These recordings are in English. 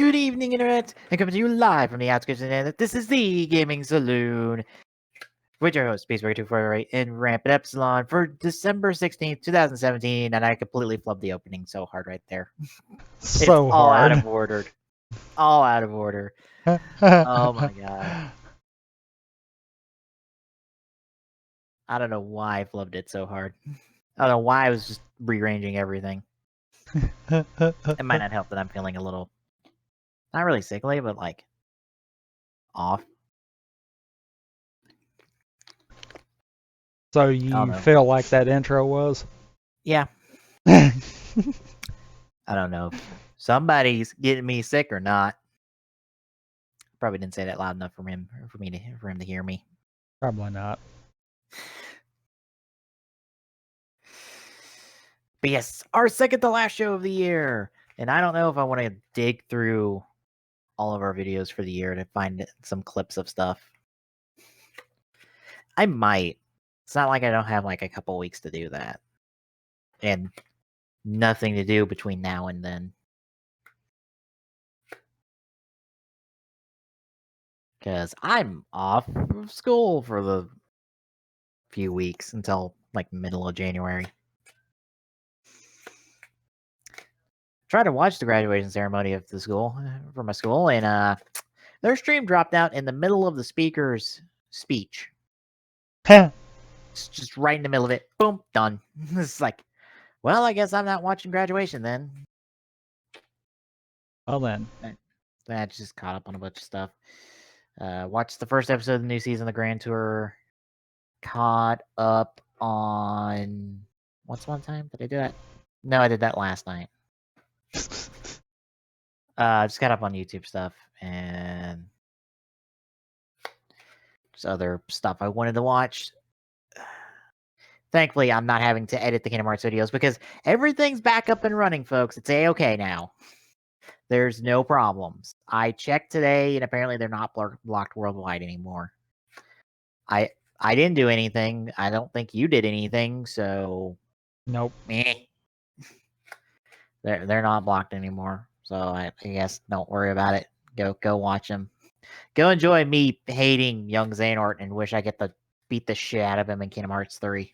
Good evening, Internet, and coming to you live from the outskirts of the Internet. This is the Gaming Saloon with your host, Space248 and Rampant Epsilon for December 16th, 2017, and I completely flubbed the opening so hard right there. So It's all hard. out of order. All out of order. Oh my god. I don't know why I flubbed it so hard. I don't know why I was just rearranging everything. It might not help that I'm feeling a little, not really sickly, but like off. So don't you know. feel like that intro was? Yeah. I don't know if somebody's getting me sick or not. Probably didn't say that loud enough for him to hear me. Probably not. But yes, our second to last show of the year. And I don't know if I want to dig through all of our videos for the year to find some clips of stuff. I might. It's not like I don't have like a couple weeks to do that. And nothing to do between now and then. Because I'm off of school for the few weeks until like middle of January. Tried to watch the graduation ceremony of the school for my school, and their stream dropped out in the middle of the speaker's speech. It's just right in the middle of it. Boom, done. It's like, well, I guess I'm not watching graduation then. Well then. I just caught up on a bunch of stuff. Watched the first episode of the new season of the Grand Tour. Caught up on what's one time? Did I do that? No, I did that last night. Just caught up on YouTube stuff and just other stuff I wanted to watch. Thankfully, I'm not having to edit the Kingdom Hearts videos because everything's back up and running, folks. It's A-okay now. There's no problems. I checked today, and apparently they're not blocked worldwide anymore. I didn't do anything. I don't think you did anything, so Nope. meh. They're not blocked anymore. So I guess don't worry about it. Go watch them. Go enjoy me hating young Xehanort and wish I get to beat the shit out of him in Kingdom Hearts 3.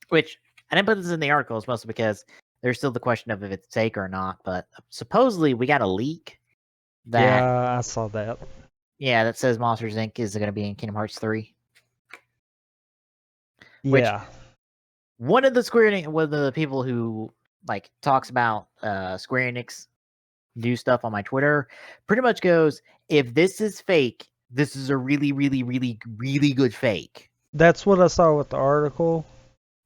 Which, I didn't put this in the article, it's mostly because there's still the question of if it's fake or not, but supposedly we got a leak that, Yeah, I saw that. yeah, that says Monsters Inc. is going to be in Kingdom Hearts 3. Which, Yeah. one of the people who, like, talks about Square Enix new stuff on my Twitter pretty much goes, if this is fake, this is a really, really, really, really good fake. That's what I saw with the article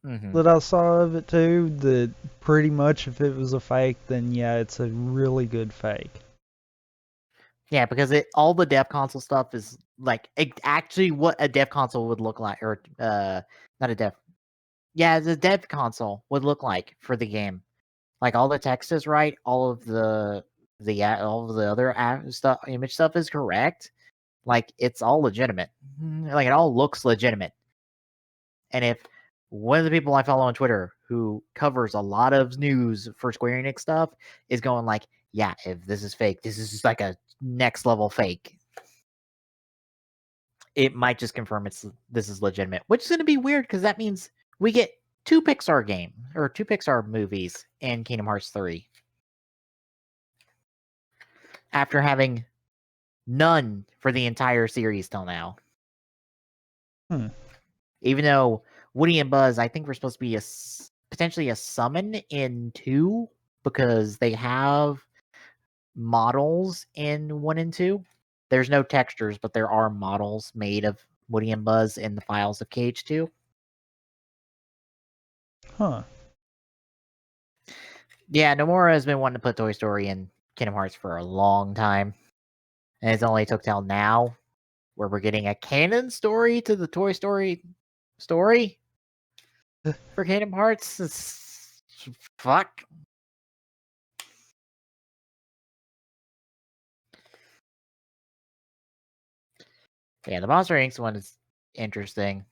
that I saw of it too. That pretty much if it was a fake, then yeah, it's a really good fake. Yeah, because all the dev console stuff is like actually what a dev console would look like, or not a dev. Yeah, the dev console would look like for the game. Like all the text is right, all of the all of the other stuff, image stuff is correct. Like it's all legitimate. Like it all looks legitimate. And if one of the people I follow on Twitter who covers a lot of news for Square Enix stuff is going like, yeah, if this is fake, this is just like a next level fake. It might just confirm this is legitimate, which is going to be weird because that means we get two Pixar movies in Kingdom Hearts 3 after having none for the entire series till now. Even though Woody and Buzz, I think, were supposed to be potentially a summon in 2 because they have models in 1 and 2. There's no textures, but there are models made of Woody and Buzz in the files of KH2. Huh. Yeah, Nomura has been wanting to put Toy Story in Kingdom Hearts for a long time. And it's only took till now where we're getting a canon story to the Toy Story story for Kingdom Hearts. Fuck. Yeah, the Monster Inc. one is interesting.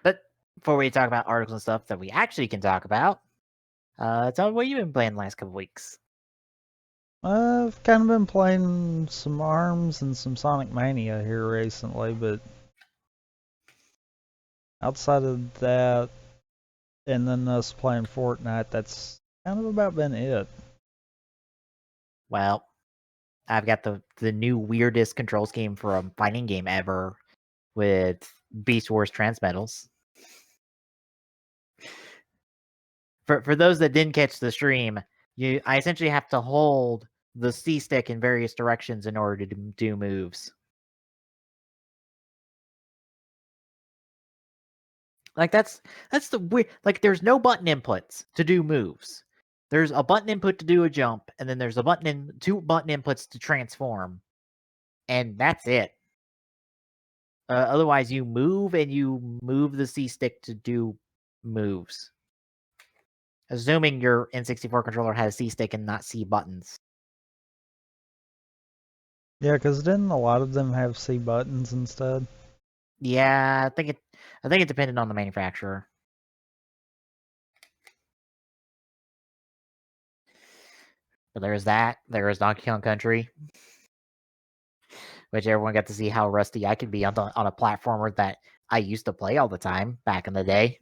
But before we talk about articles and stuff that we actually can talk about, Tell me what you've been playing the last couple weeks. I've kind of been playing some ARMS and some Sonic Mania here recently, but outside of that, and then us playing Fortnite, that's kind of about been it. Well, I've got the new weirdest control scheme for a fighting game ever with Beast Wars Transmetals. For those that didn't catch the stream, I essentially have to hold the C stick in various directions in order to do moves. Like that's the weird. Like there's no button inputs to do moves. There's a button input to do a jump, and then there's two button inputs to transform, and that's it. Otherwise, you move and you move the C stick to do moves. Assuming your N64 controller has a C stick and not C buttons. Yeah, because didn't a lot of them have C buttons instead? Yeah, I think it depended on the manufacturer. But there's that. There is Donkey Kong Country, which everyone got to see how rusty I could be on a platformer that I used to play all the time back in the day.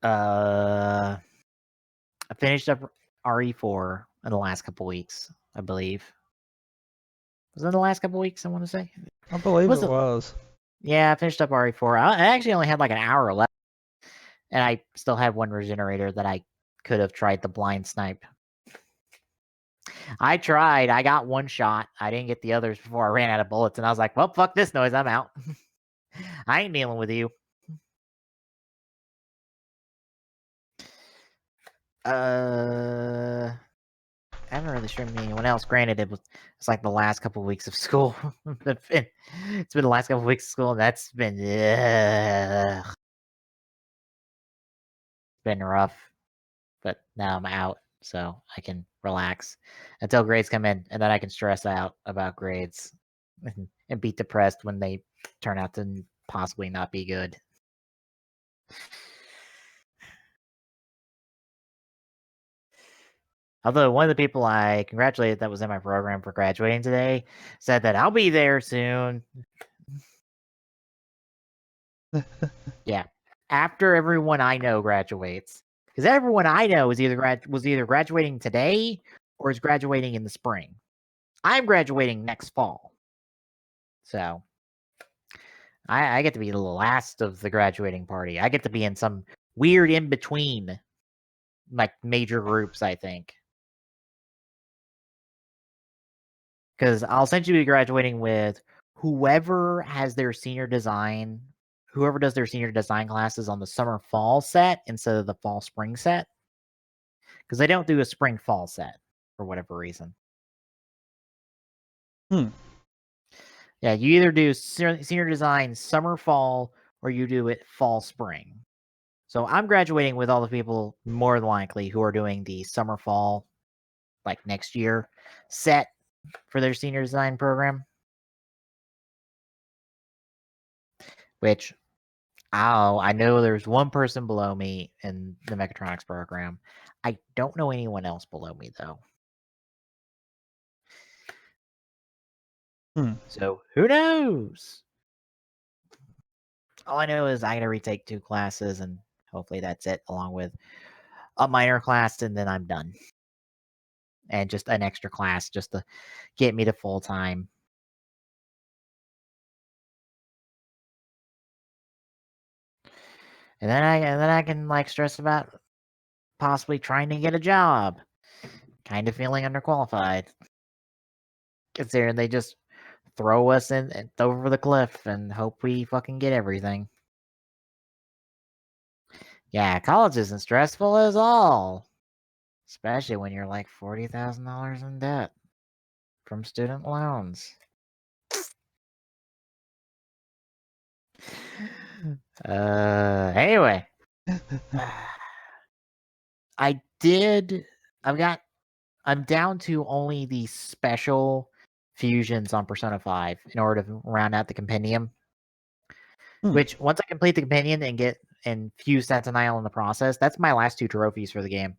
I finished up RE4 in the last couple weeks, I believe. Was it in the last couple weeks? I want to say. I believe it was. Yeah, I finished up RE4. I actually only had like an hour left, and I still had one regenerator that I could have tried the blind snipe. I tried. I got one shot. I didn't get the others before I ran out of bullets, and I was like, "Well, fuck this noise. I'm out. I ain't dealing with you." I haven't really streamed anyone else. Granted, it's like the last couple of weeks of school. It's been the last couple of weeks of school, and that's been been rough. But now I'm out, so I can relax until grades come in, and then I can stress out about grades and be depressed when they turn out to possibly not be good. Although one of the people I congratulated that was in my program for graduating today said that I'll be there soon. Yeah. After everyone I know graduates. Because everyone I know is was either graduating today or is graduating in the spring. I'm graduating next fall. So I get to be the last of the graduating party. I get to be in some weird in between like major groups, I think. Because I'll essentially be graduating with whoever has their senior design, whoever does their senior design classes on the summer fall set instead of the fall spring set. Because they don't do a spring fall set for whatever reason. Yeah, you either do senior design summer fall or you do it fall spring. So I'm graduating with all the people more than likely who are doing the summer fall, like next year, set for their senior design program. Which, I know there's one person below me in the mechatronics program. I don't know anyone else below me though. So who knows? All I know is I gotta retake 2 classes, and hopefully that's it, along with a minor class, and then I'm done. And just an extra class just to get me to full time. And then I can like stress about possibly trying to get a job. Kind of feeling underqualified. Considering they just throw us in over the cliff and hope we fucking get everything. Yeah, college isn't stressful at all. Especially when you're like $40,000 in debt from student loans. Anyway. I'm down to only the special fusions on Persona 5 in order to round out the compendium. Which, once I complete the compendium and fuse Saturnile in the process, that's my last 2 trophies for the game.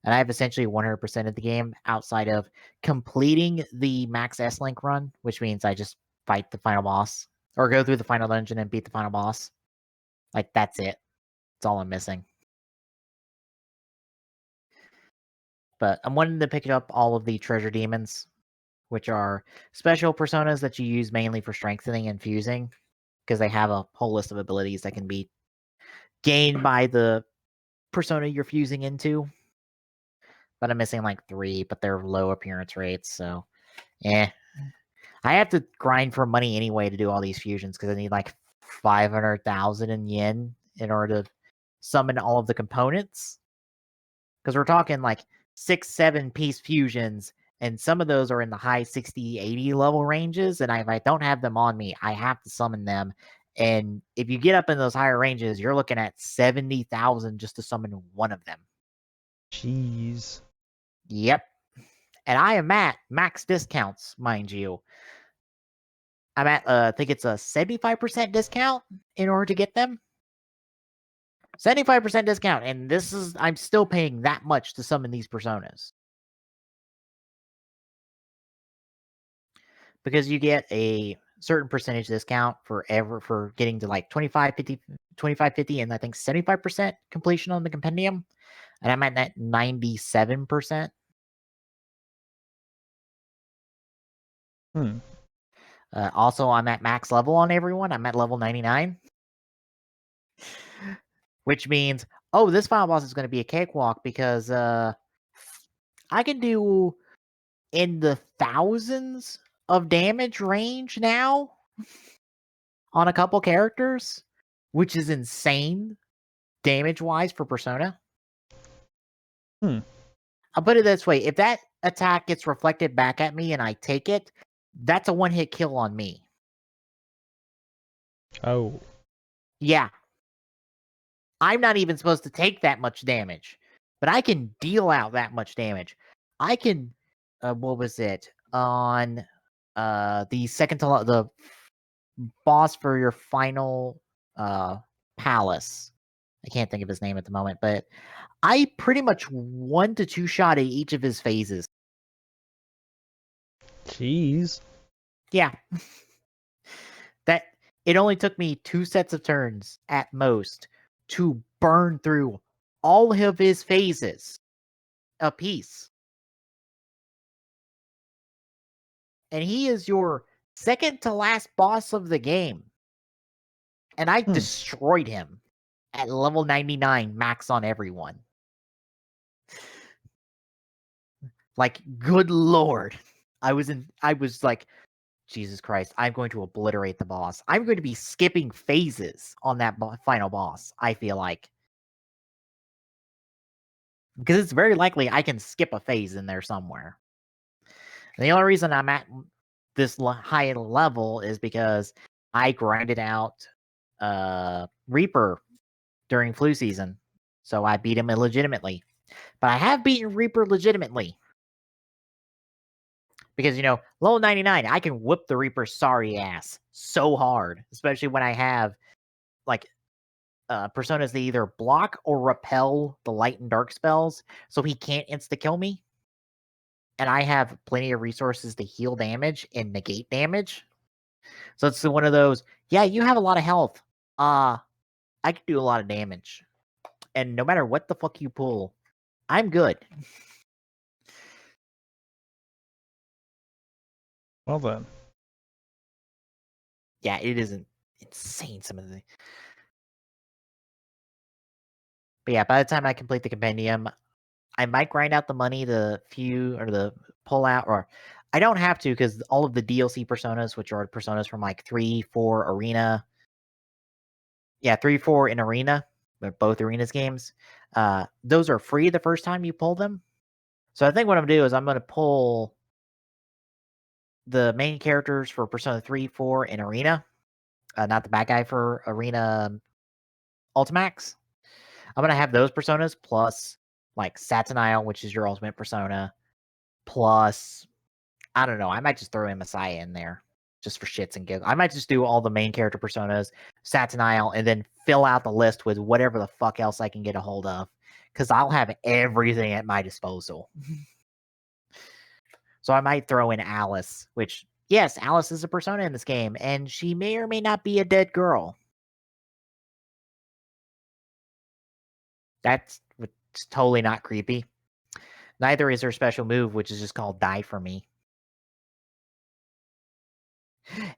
And I have essentially 100% of the game outside of completing the max S-Link run, which means I just fight the final boss or go through the final dungeon and beat the final boss. Like, that's it. That's all I'm missing. But I'm wanting to pick up all of the treasure demons, which are special personas that you use mainly for strengthening and fusing, because they have a whole list of abilities that can be gained by the persona you're fusing into. But I'm missing like 3, but they're low appearance rates, so I have to grind for money anyway to do all these fusions because I need like 500,000 in yen in order to summon all of the components. Because we're talking like 6-7 piece fusions, and some of those are in the high 60-80 level ranges, and if I don't have them on me, I have to summon them. And if you get up in those higher ranges, you're looking at 70,000 just to summon one of them. Jeez. Yep. And I am at max discounts, mind you. I'm at, I think it's a 75% discount in order to get them. 75% discount, and I'm still paying that much to summon these personas. Because you get a certain percentage discount for getting to like 25, 50, and I think 75% completion on the compendium. And I'm at that 97%. Also, I'm at max level on everyone. I'm at level 99. Which means, oh, this final boss is going to be a cakewalk because I can do in the thousands of damage range now on a couple characters, which is insane damage-wise for Persona. I'll put it this way. If that attack gets reflected back at me and I take it, that's a one-hit kill on me. Oh. Yeah. I'm not even supposed to take that much damage, but I can deal out that much damage. I can, what was it? On the second to the boss for your final palace. I can't think of his name at the moment, but I pretty much 1 to 2 shot at each of his phases. Jeez. Yeah. That it only took me 2 sets of turns at most to burn through all of his phases a piece. And he is your second to last boss of the game. And I destroyed him at level 99 max on everyone. Like, good lord. I was like, Jesus Christ, I'm going to obliterate the boss. I'm going to be skipping phases on that final boss, I feel like. Because it's very likely I can skip a phase in there somewhere. And the only reason I'm at this high level is because I grinded out Reaper during flu season. So I beat him illegitimately. But I have beaten Reaper legitimately. Because, level 99, I can whip the Reaper's sorry ass so hard. Especially when I have, like, personas that either block or repel the light and dark spells. So he can't insta-kill me. And I have plenty of resources to heal damage and negate damage. So it's one of those, yeah, you have a lot of health. I can do a lot of damage. And no matter what the fuck you pull, I'm good. Well then. Yeah, it isn't insane, some of the... But yeah, by the time I complete the compendium, I might grind out the money to pull out, or I don't have to because all of the DLC personas, which are personas from like 3, 4 Arena. Yeah, 3, 4 in Arena, but both Arenas games. Those are free the first time you pull them. So I think what I'm going to do is I'm going to pull the main characters for Persona 3, 4 in Arena. Not the bad guy for Arena Ultimax. I'm going to have those personas plus like Saturnile, which is your ultimate persona, plus I don't know. I might just throw in Messiah in there just for shits and giggles. I might just do all the main character personas, Satanile, and then fill out the list with whatever the fuck else I can get a hold of, because I'll have everything at my disposal. So I might throw in Alice, which, yes, Alice is a persona in this game, and she may or may not be a dead girl. That's totally not creepy. Neither is her special move, which is just called Die For Me.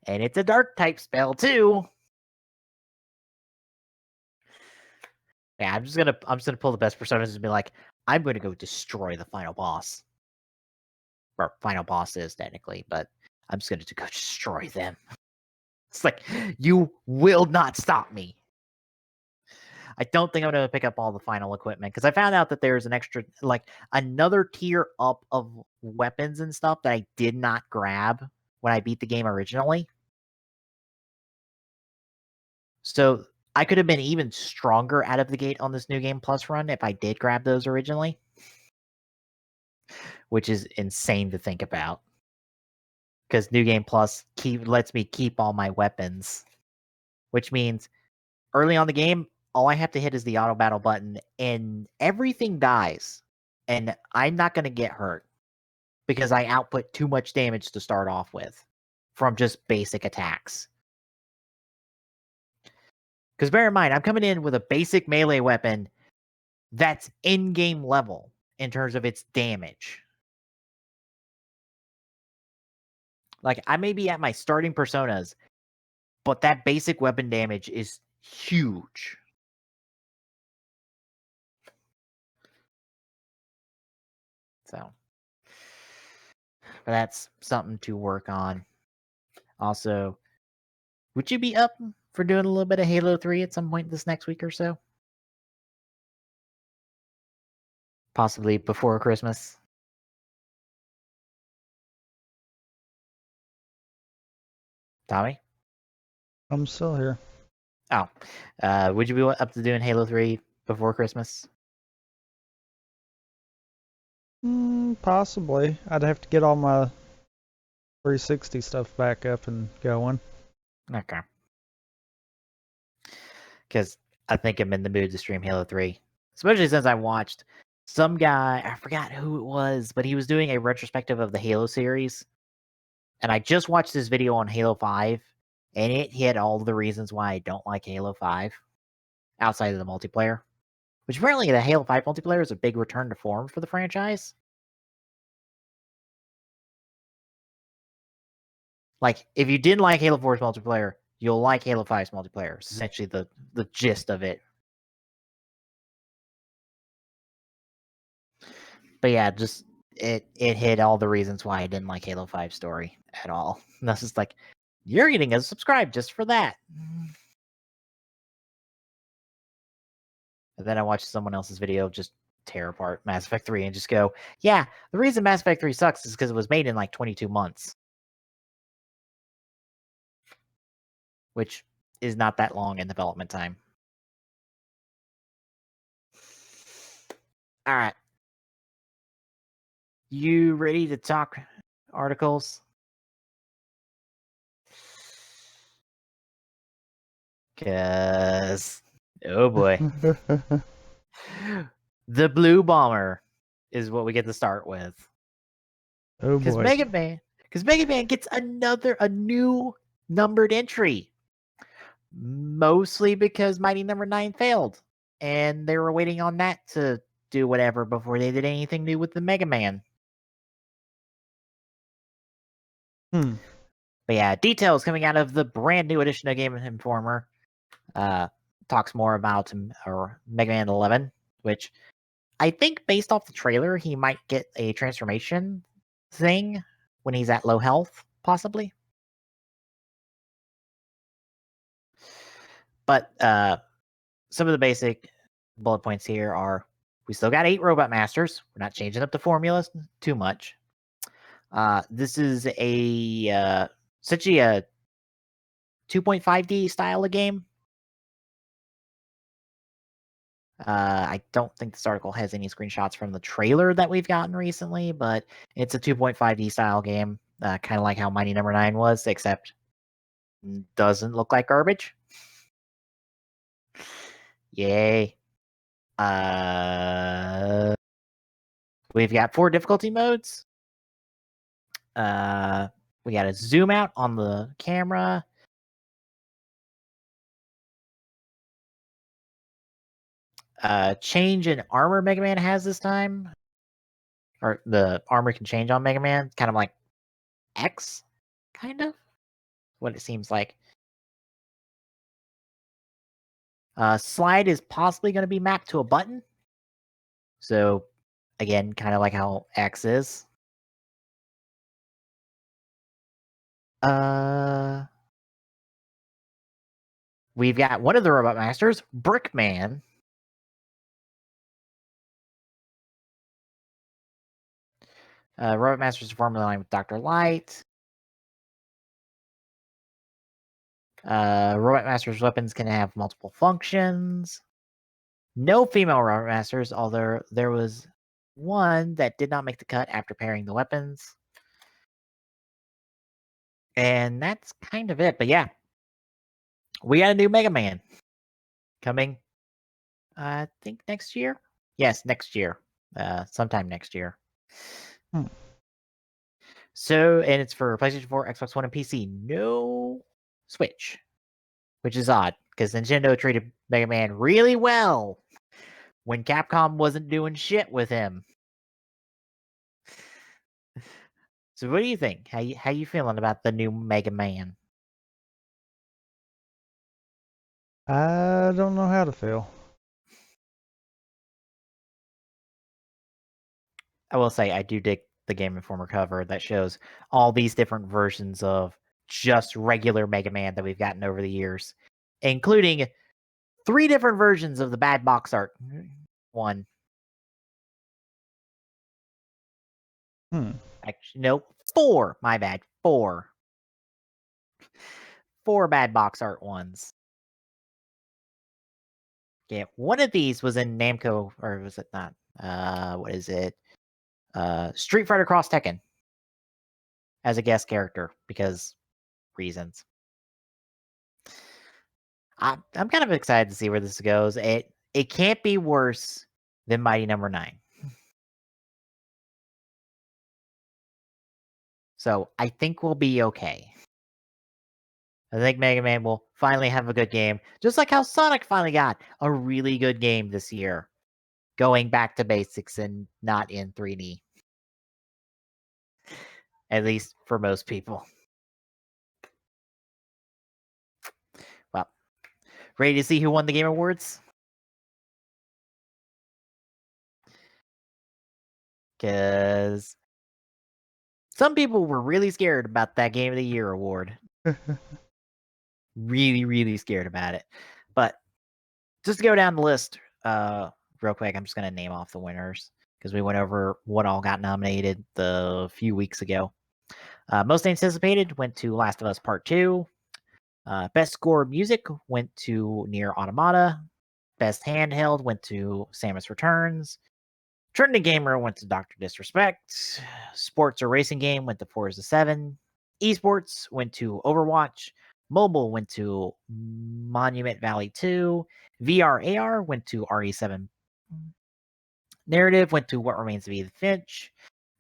And it's a dark type spell, too. Yeah, I'm just gonna pull the best personas and be like, I'm gonna go destroy the final boss. Or final bosses, technically, but I'm just gonna go destroy them. It's like, you will not stop me. I don't think I'm going to pick up all the final equipment, because I found out that there's an extra, like, another tier up of weapons and stuff that I did not grab when I beat the game originally. So I could have been even stronger out of the gate on this New Game Plus run if I did grab those originally, which is insane to think about, because New Game Plus lets me keep all my weapons, which means early on the game, all I have to hit is the auto battle button and everything dies. And I'm not going to get hurt because I output too much damage to start off with from just basic attacks. Because bear in mind, I'm coming in with a basic melee weapon that's in-game level in terms of its damage. Like, I may be at my starting personas, but that basic weapon damage is huge. So, but that's something to work on. Also, would you be up for doing a little bit of Halo 3 at some point this next week or so? Possibly before Christmas? Tommy? I'm still here. Oh. Would you be up to doing Halo 3 before Christmas? Possibly. I'd have to get all my 360 stuff back up and going. Okay. Because I think I'm in the mood to stream Halo 3. Especially since I watched some guy, I forgot who it was, but he was doing a retrospective of the Halo series. And I just watched this video on Halo 5, and it hit all the reasons why I don't like Halo 5 outside of the multiplayer. Which apparently the Halo 5 multiplayer is a big return to form for the franchise. Like, if you didn't like Halo 4's multiplayer, you'll like Halo 5's multiplayer. It's essentially the gist of it. But yeah, just it hit all the reasons why I didn't like Halo 5 story at all. And that's just like, you're getting a subscribe just for that. And then I watched someone else's video just tear apart Mass Effect 3 and just go, yeah, the reason Mass Effect 3 sucks is because it was made in like 22 months. Which is not that long in development time. All right. You ready to talk articles? Cause, oh boy. The Blue Bomber is what we get to start with. Oh Because boy. Mega Man gets a new numbered entry. Mostly because Mighty Number 9 failed. And they were waiting on that to do whatever before they did anything new with the Mega Man. But yeah, details coming out of the brand new edition of Game Informer. Talks more about Mega Man 11, which I think based off the trailer, he might get a transformation thing when he's at low health, possibly. But some of the basic bullet points here are, we still got 8 Robot Masters. We're not changing up the formulas too much. This is essentially a 2.5D style of game. I don't think this article has any screenshots from the trailer that we've gotten recently, but it's a 2.5D style game, kind of like how Mighty Number 9 was, except doesn't look like garbage. Yay. We've got 4 difficulty modes. We got a zoom out on the camera. Change in armor Mega Man has this time. Or the armor can change on Mega Man, kind of like X, kind of what it seems like. Slide is possibly going to be mapped to a button. So, again, kind of like how X is. We've got one of the Robot Masters, Brickman. Robot Masters are formally aligned with Dr. Light. Robot Masters weapons can have multiple functions. No female Robot Masters, although there was one that did not make the cut after pairing the weapons. And that's kind of it. But yeah, we got a new Mega Man coming, I think next year. Yes, next year. Sometime next year. So, and it's for PlayStation 4, Xbox One, and PC. No Switch, which is odd because Nintendo treated Mega Man really well when Capcom wasn't doing shit with him. So, what do you think? How you feeling about the new Mega Man? I don't know how to feel. I will say I do dig the Game Informer cover that shows all these different versions of just regular Mega Man that we've gotten over the years, including 3 different versions of the bad box art one. Actually, nope, 4. My bad, 4. 4 bad box art ones. Yeah, one of these was in Namco, or was it not? What is it? Street Fighter Cross Tekken as a guest character because reasons. I'm kind of excited to see where this goes. It can't be worse than Mighty Number 9. So I think we'll be okay. I think Mega Man will finally have a good game, just like how Sonic finally got a really good game this year, going back to basics and not in 3D. At least for most people. Well, ready to see who won the Game Awards? Because some people were really scared about that Game of the Year award. Really, really scared about it. But just to go down the list real quick, I'm just going to name off the winners because we went over what all got nominated a few weeks ago. Most anticipated went to Last of Us Part 2. Best score music went to Nier Automata. Best handheld went to Samus Returns. Trending gamer went to Dr. Disrespect. Sports or racing game went to Forza 7. Esports went to Overwatch. Mobile went to Monument Valley 2. VR AR went to RE7. Narrative went to What Remains of Edith Finch.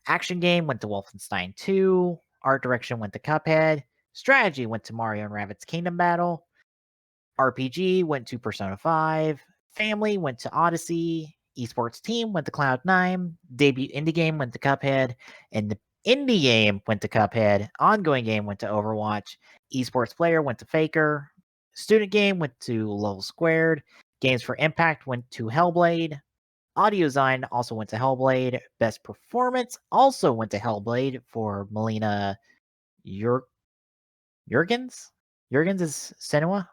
Action game went to Wolfenstein 2. Art direction went to Cuphead. Strategy went to Mario and Rabbids Kingdom Battle. RPG went to Persona 5. Family went to Odyssey. Esports team went to Cloud9. Debut indie game went to Cuphead. And the indie game went to Cuphead. Ongoing game went to Overwatch. Esports player went to Faker. Student game went to Level Squared. Games for Impact went to Hellblade. Audio design also went to Hellblade. Best performance also went to Hellblade for Melina Jurgens. Jurgens is Senua.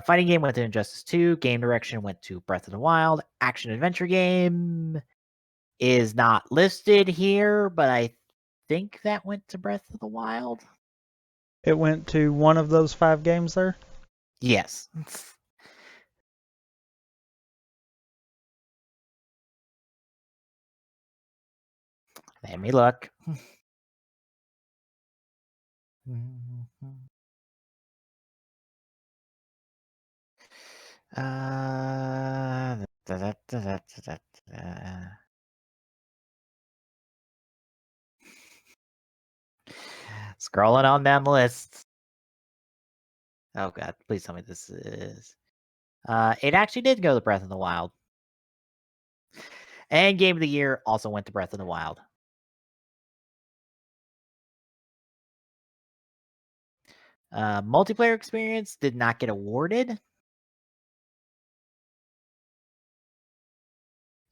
Fighting game went to Injustice 2. Game direction went to Breath of the Wild. Action adventure game is not listed here, but I think that went to Breath of the Wild. It went to one of those 5 games there? Yes. Let me look. Scrolling on down the list. Oh god, please tell me this is. It actually did go to Breath of the Wild. And Game of the Year also went to Breath of the Wild. Multiplayer experience did not get awarded.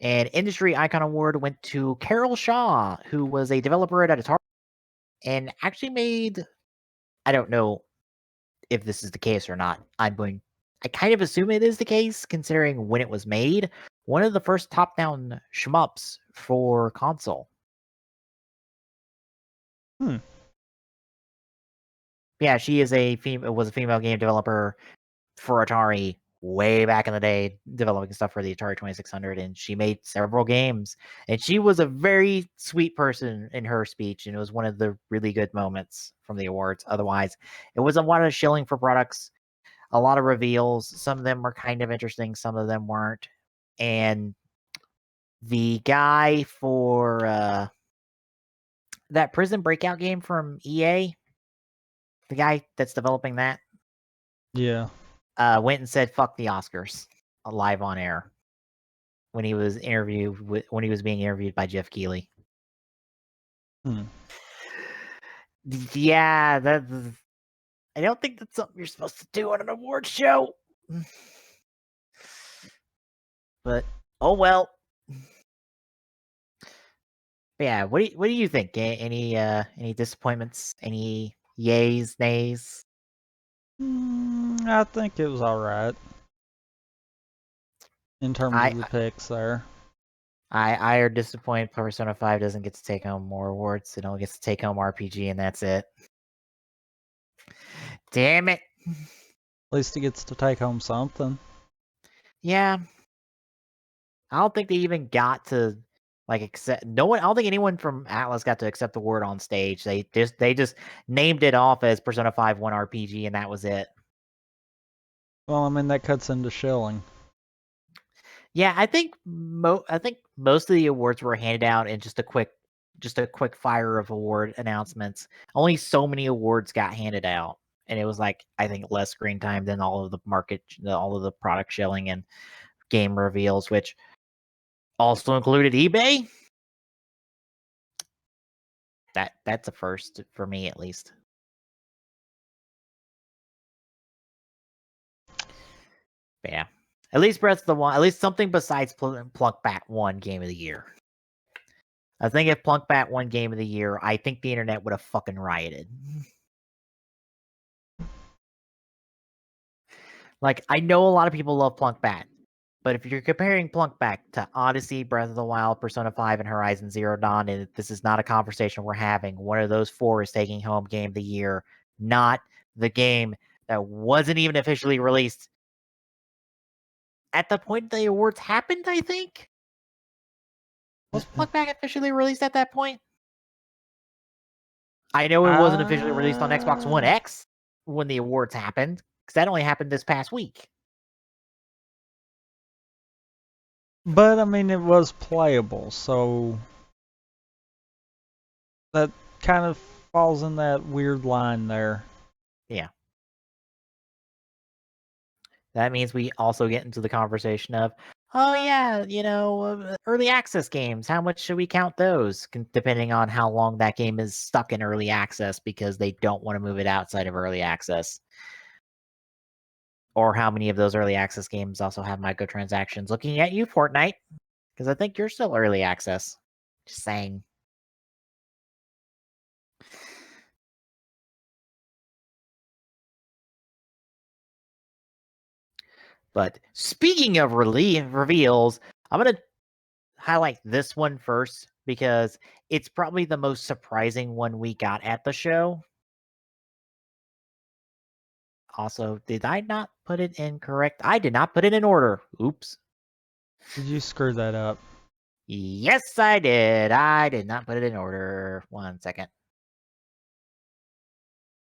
And Industry Icon Award went to Carol Shaw, who was a developer at Atari and actually made, I don't know if this is the case or not. I kind of assume it is the case, considering when it was made, one of the first top-down shmups for console. Yeah, she is was a female game developer for Atari way back in the day, developing stuff for the Atari 2600, and she made several games. And she was a very sweet person in her speech, and it was one of the really good moments from the awards. Otherwise, it was a lot of shilling for products, a lot of reveals. Some of them were kind of interesting, some of them weren't. And the guy for that Prison Breakout game from EA, the guy that's developing that, Yeah. went and said "fuck the Oscars" live on air when he was being interviewed by Jeff Keighley. Yeah, I don't think that's something you're supposed to do on an award show. But oh well. But yeah, what do you think? Any disappointments? Any yays, nays? I think it was alright. In terms of the picks there. I are disappointed Persona 5 doesn't get to take home more awards. It only gets to take home RPG, and that's it. Damn it. At least it gets to take home something. Yeah. I don't think they even got to accept. No one. I don't think anyone from Atlas got to accept the word on stage. They just named it off as Persona 5 1 RPG, and that was it. Well, I mean that cuts into shilling. Yeah, I think most of the awards were handed out in just a quick fire of award announcements. Only so many awards got handed out, and it was I think less screen time than all of the product shilling and game reveals, which also included eBay. That's a first for me, at least. But yeah, at least Breath of the Wild, at least something besides Plunkbat won Game of the Year. I think if Plunkbat won Game of the Year, I think the internet would have fucking rioted. I know a lot of people love Plunkbat, but if you're comparing Plunkbat to Odyssey, Breath of the Wild, Persona 5, and Horizon Zero Dawn, and this is not a conversation we're having, one of those four is taking home Game of the Year, not the game that wasn't even officially released at the point the awards happened, I think. Was Plunkbat officially released at that point? I know it wasn't officially released on Xbox One X when the awards happened, because that only happened this past week. But, I mean, it was playable, so that kind of falls in that weird line there. Yeah. That means we also get into the conversation of, oh yeah, early access games, how much should we count those? Depending on how long that game is stuck in early access because they don't want to move it outside of early access. Or how many of those early access games also have microtransactions. Looking at you, Fortnite, because I think you're still early access. Just saying. But speaking of reveals, I'm going to highlight this one first because it's probably the most surprising one we got at the show. Also, did I not put it in correct? I did not put it in order. Oops. Did you screw that up? Yes, I did. I did not put it in order. 1 second.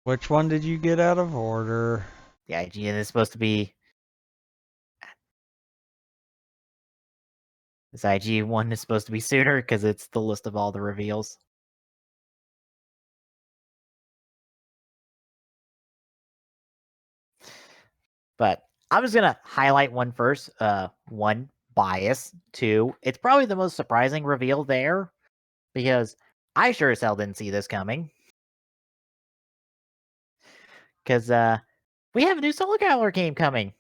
Which one did you get out of order? The IGN is supposed to be... This IG one is supposed to be sooner because it's the list of all the reveals. But I'm just gonna highlight one first. One, bias. Two, it's probably the most surprising reveal there because I sure as hell didn't see this coming. Because we have a new Soul Calibur game coming.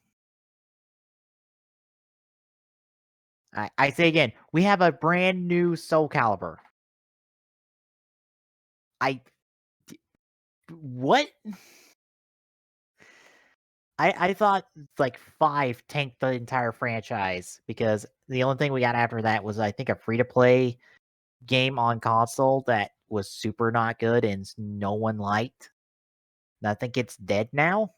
I say again, we have a brand new Soul Calibur. What? I thought like 5 tanked the entire franchise because the only thing we got after that was I think a free to play game on console that was super not good and no one liked. And I think it's dead now.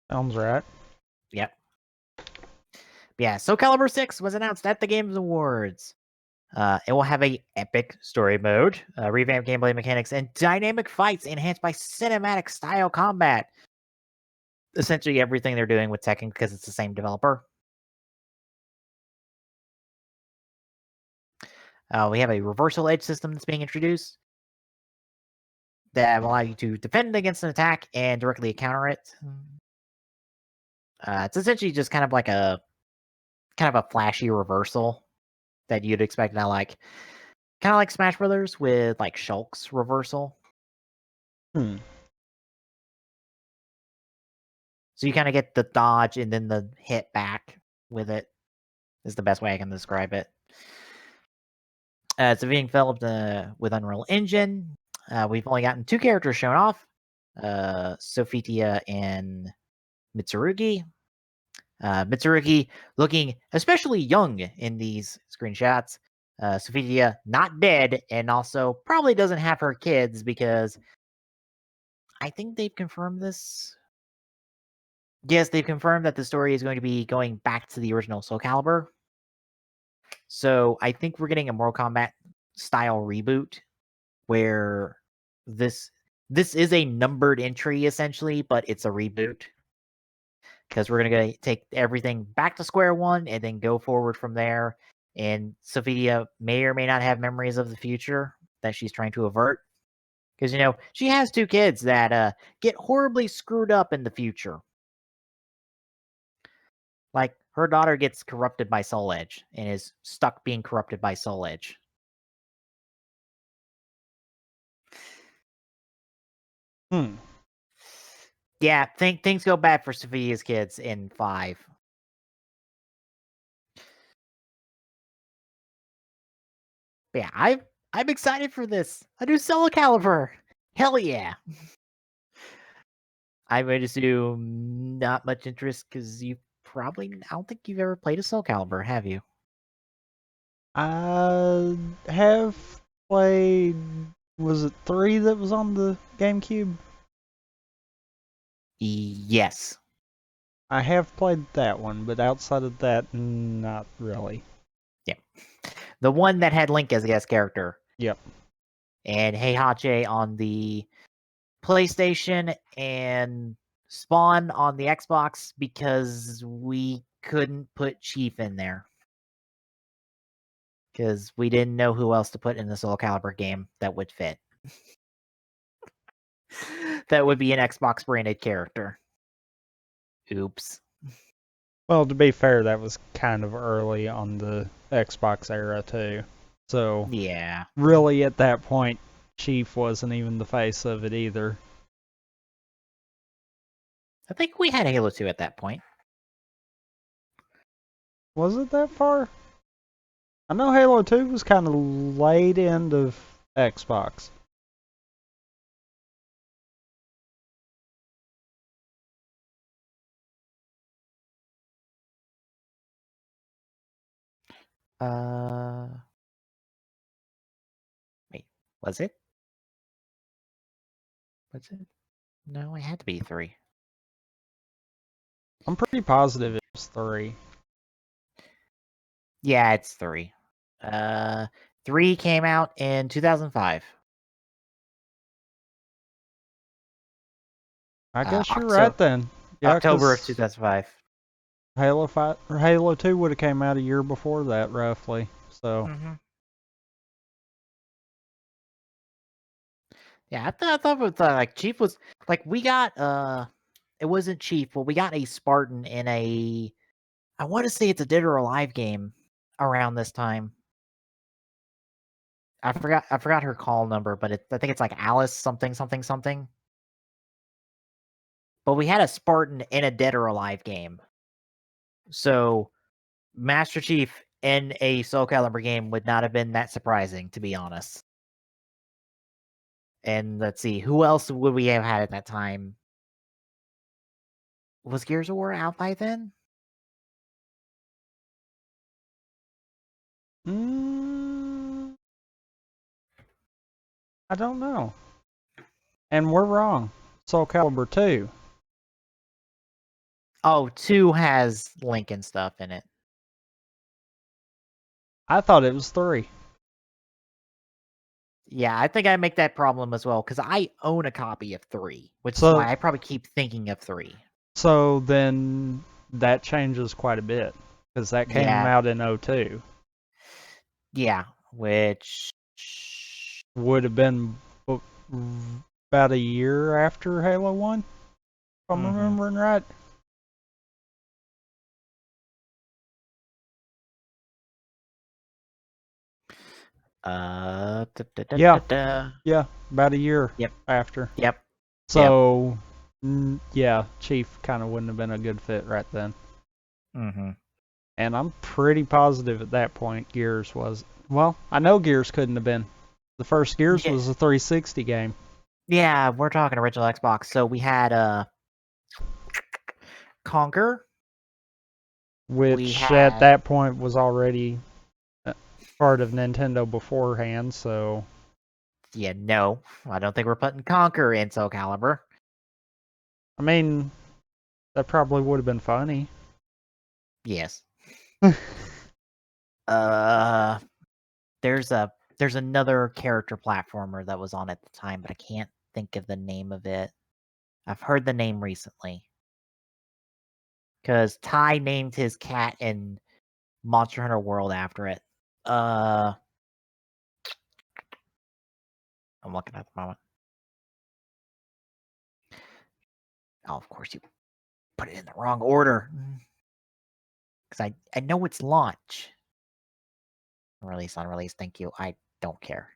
Sounds right. Yep. Yeah, Soul Calibur 6 was announced at the Games Awards. It will have a epic story mode, revamped gameplay mechanics, and dynamic fights enhanced by cinematic style combat. Essentially everything they're doing with Tekken because it's the same developer. We have a reversal edge system that's being introduced that will allow you to defend against an attack and directly counter it. It's essentially just kind of like a flashy reversal that you'd expect now, like kind of like Smash Brothers with like Shulk's reversal. So you kind of get the dodge and then the hit back with it. Is the best way I can describe it. It's being developed with Unreal Engine. We've only gotten 2 characters shown off, Sophitia and Mitsurugi. Mitsurugi looking especially young in these screenshots. Sophitia not dead and also probably doesn't have her kids because I think they've confirmed this. Yes, they've confirmed that the story is going to be going back to the original Soul Calibur. So I think we're getting a Mortal Kombat style reboot where this is a numbered entry essentially, but it's a reboot because we're gonna take everything back to square one and then go forward from there. And Sophia may or may not have memories of the future that she's trying to avert because she has 2 kids that get horribly screwed up in the future. Like her daughter gets corrupted by Soul Edge and is stuck being corrupted by Soul Edge. Yeah, things go bad for Sophia's kids in 5. But yeah, I'm excited for this. A new Soul Calibur. Hell yeah. I would assume not much interest because I don't think you've ever played a Soul Calibur, have you? I have played, was it 3 that was on the GameCube? Yes. I have played that one, but outside of that, not really. Yeah. The one that had Link as a guest character. Yep. And Heihachi on the PlayStation and Spawn on the Xbox because we couldn't put Chief in there. Because we didn't know who else to put in the Soul Calibur game that would fit. That would be an Xbox branded character. Oops. Well, to be fair, that was kind of early on the Xbox era too. So Yeah. really at that point, Chief wasn't even the face of it either. I think we had Halo 2 at that point. Was it that far? I know Halo 2 was kind of late end of Xbox. Wait, was it? Was it? No, it had to be 3. I'm pretty positive it was 3. Yeah, it's 3. 3 came out in 2005. I guess you're right then. Yeah, October of 'cause 2005. Halo 2 would have came out a year before that, roughly. So Mm-hmm. Yeah, I thought it was, like Chief was like we got it wasn't Chief, but we got a Spartan in a I want to say it's a Dead or Alive game around this time. I forgot her call number, but I think it's like Alice something something something. But we had a Spartan in a Dead or Alive game. So Master Chief in a Soul Calibur game would not have been that surprising, to be honest. And let's see, who else would we have had at that time? Was Gears of War out by then? I don't know. And we're wrong. Soul Calibur 2. Oh, 2 has Lincoln stuff in it. I thought it was 3. Yeah, I think I make that problem as well, because I own a copy of 3, which is why I probably keep thinking of 3. So then that changes quite a bit, because that came out in 2002. Yeah, which would have been about a year after Halo 1, if I'm remembering right. Yeah, about a year after. Yep. So, yeah, Chief kind of wouldn't have been a good fit right then. Mm-hmm. And I'm pretty positive at that point Gears was. Well, I know Gears couldn't have been. The first Gears was a 360 game. Yeah, we're talking original Xbox. So we had Conquer, which at that point was already part of Nintendo beforehand. So yeah, no, I don't think we're putting Conquer in Soul Calibur. I mean, that probably would have been funny. Yes. There's another character platformer that was on at the time, but I can't think of the name of it. I've heard the name recently. Because Ty named his cat in Monster Hunter World after it. I'm looking at the moment. Oh, of course you put it in the wrong order. Because I know it's launch. Release on release, thank you. I don't care.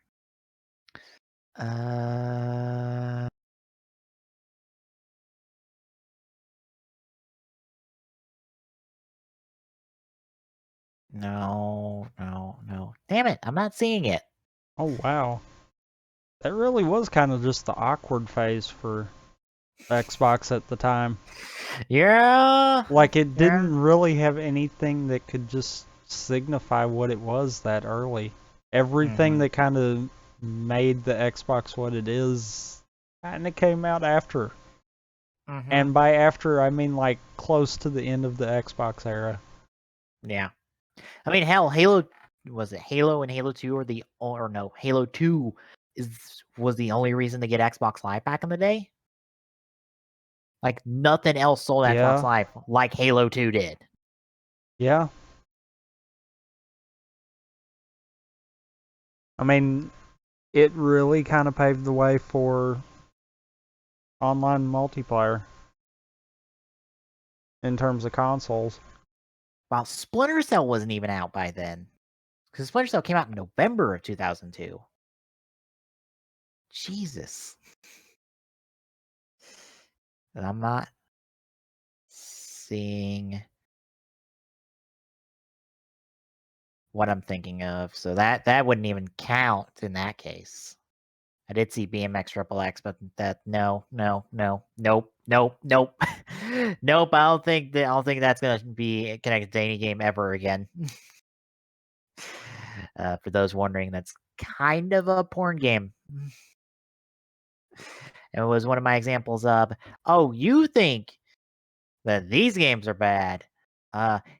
No. Damn it, I'm not seeing it. Oh, wow. That really was kind of just the awkward phase for Xbox at the time. Yeah. Like, it didn't really have anything that could just signify what it was that early. Everything that kind of made the Xbox what it is kind of came out after. And by after, I mean like close to the end of the Xbox era. Yeah. I mean, hell, Halo, was it Halo and Halo 2 or no, Halo 2 was the only reason to get Xbox Live back in the day? Like, nothing else sold Xbox Live like Halo 2 did. Yeah. I mean, it really kind of paved the way for online multiplayer in terms of consoles. Wow, Splinter Cell wasn't even out by then. Because Splinter Cell came out in November of 2002. Jesus. And I'm not seeing what I'm thinking of. So that wouldn't even count in that case. I did see BMX Triple X, but no, nope. Nope. I don't think that's gonna be connected to any game ever again. For those wondering, that's kind of a porn game. It was one of my examples of, oh, you think that these games are bad.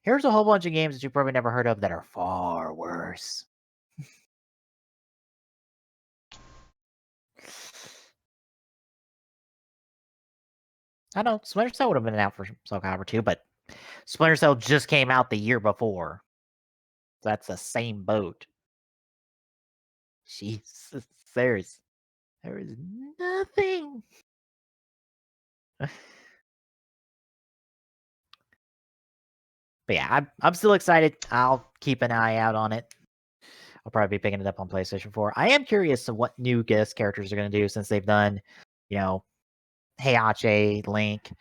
Here's a whole bunch of games that you probably never heard of that are far worse. I know Splinter Cell would have been out for Soul Calibur 2, but Splinter Cell just came out the year before. That's the same boat. Jesus, there is nothing. But yeah, I'm still excited. I'll keep an eye out on it. I'll probably be picking it up on PlayStation 4. I am curious to what new guest characters are going to do since they've done, Heihachi, Link,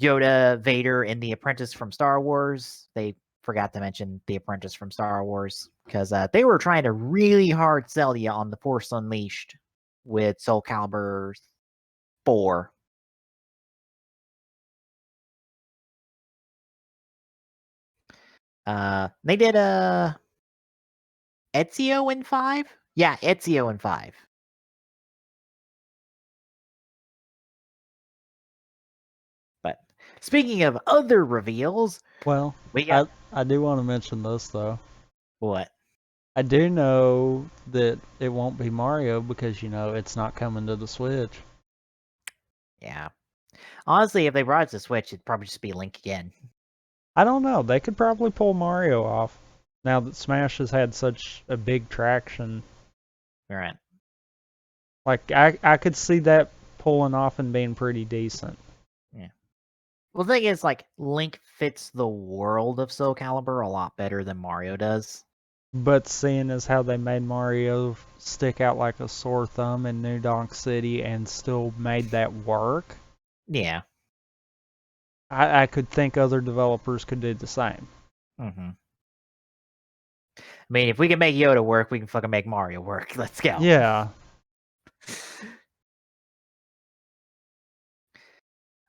Yoda, Vader, and the Apprentice from Star Wars. They forgot to mention the Apprentice from Star Wars because they were trying to really hard sell you on the Force Unleashed with Soul Calibur 4. They did Ezio in 5? Yeah, Ezio in 5. But speaking of other reveals, Well, we got I do want to mention this though. what? I do know that it won't be Mario because it's not coming to the Switch. Yeah. Honestly, if they brought it to Switch, it'd probably just be Link again. I don't know. They could probably pull Mario off now that Smash has had such a big traction. Right. Like I could see that pulling off and being pretty decent. Yeah. Well, the thing is, like, Link fits the world of Soul Calibur a lot better than Mario does. But seeing as how they made Mario stick out like a sore thumb in New Donk City and still made that work, Yeah. I could think other developers could do the same. Mm-hmm. I mean, if we can make Yoda work, we can fucking make Mario work. Let's go. Yeah.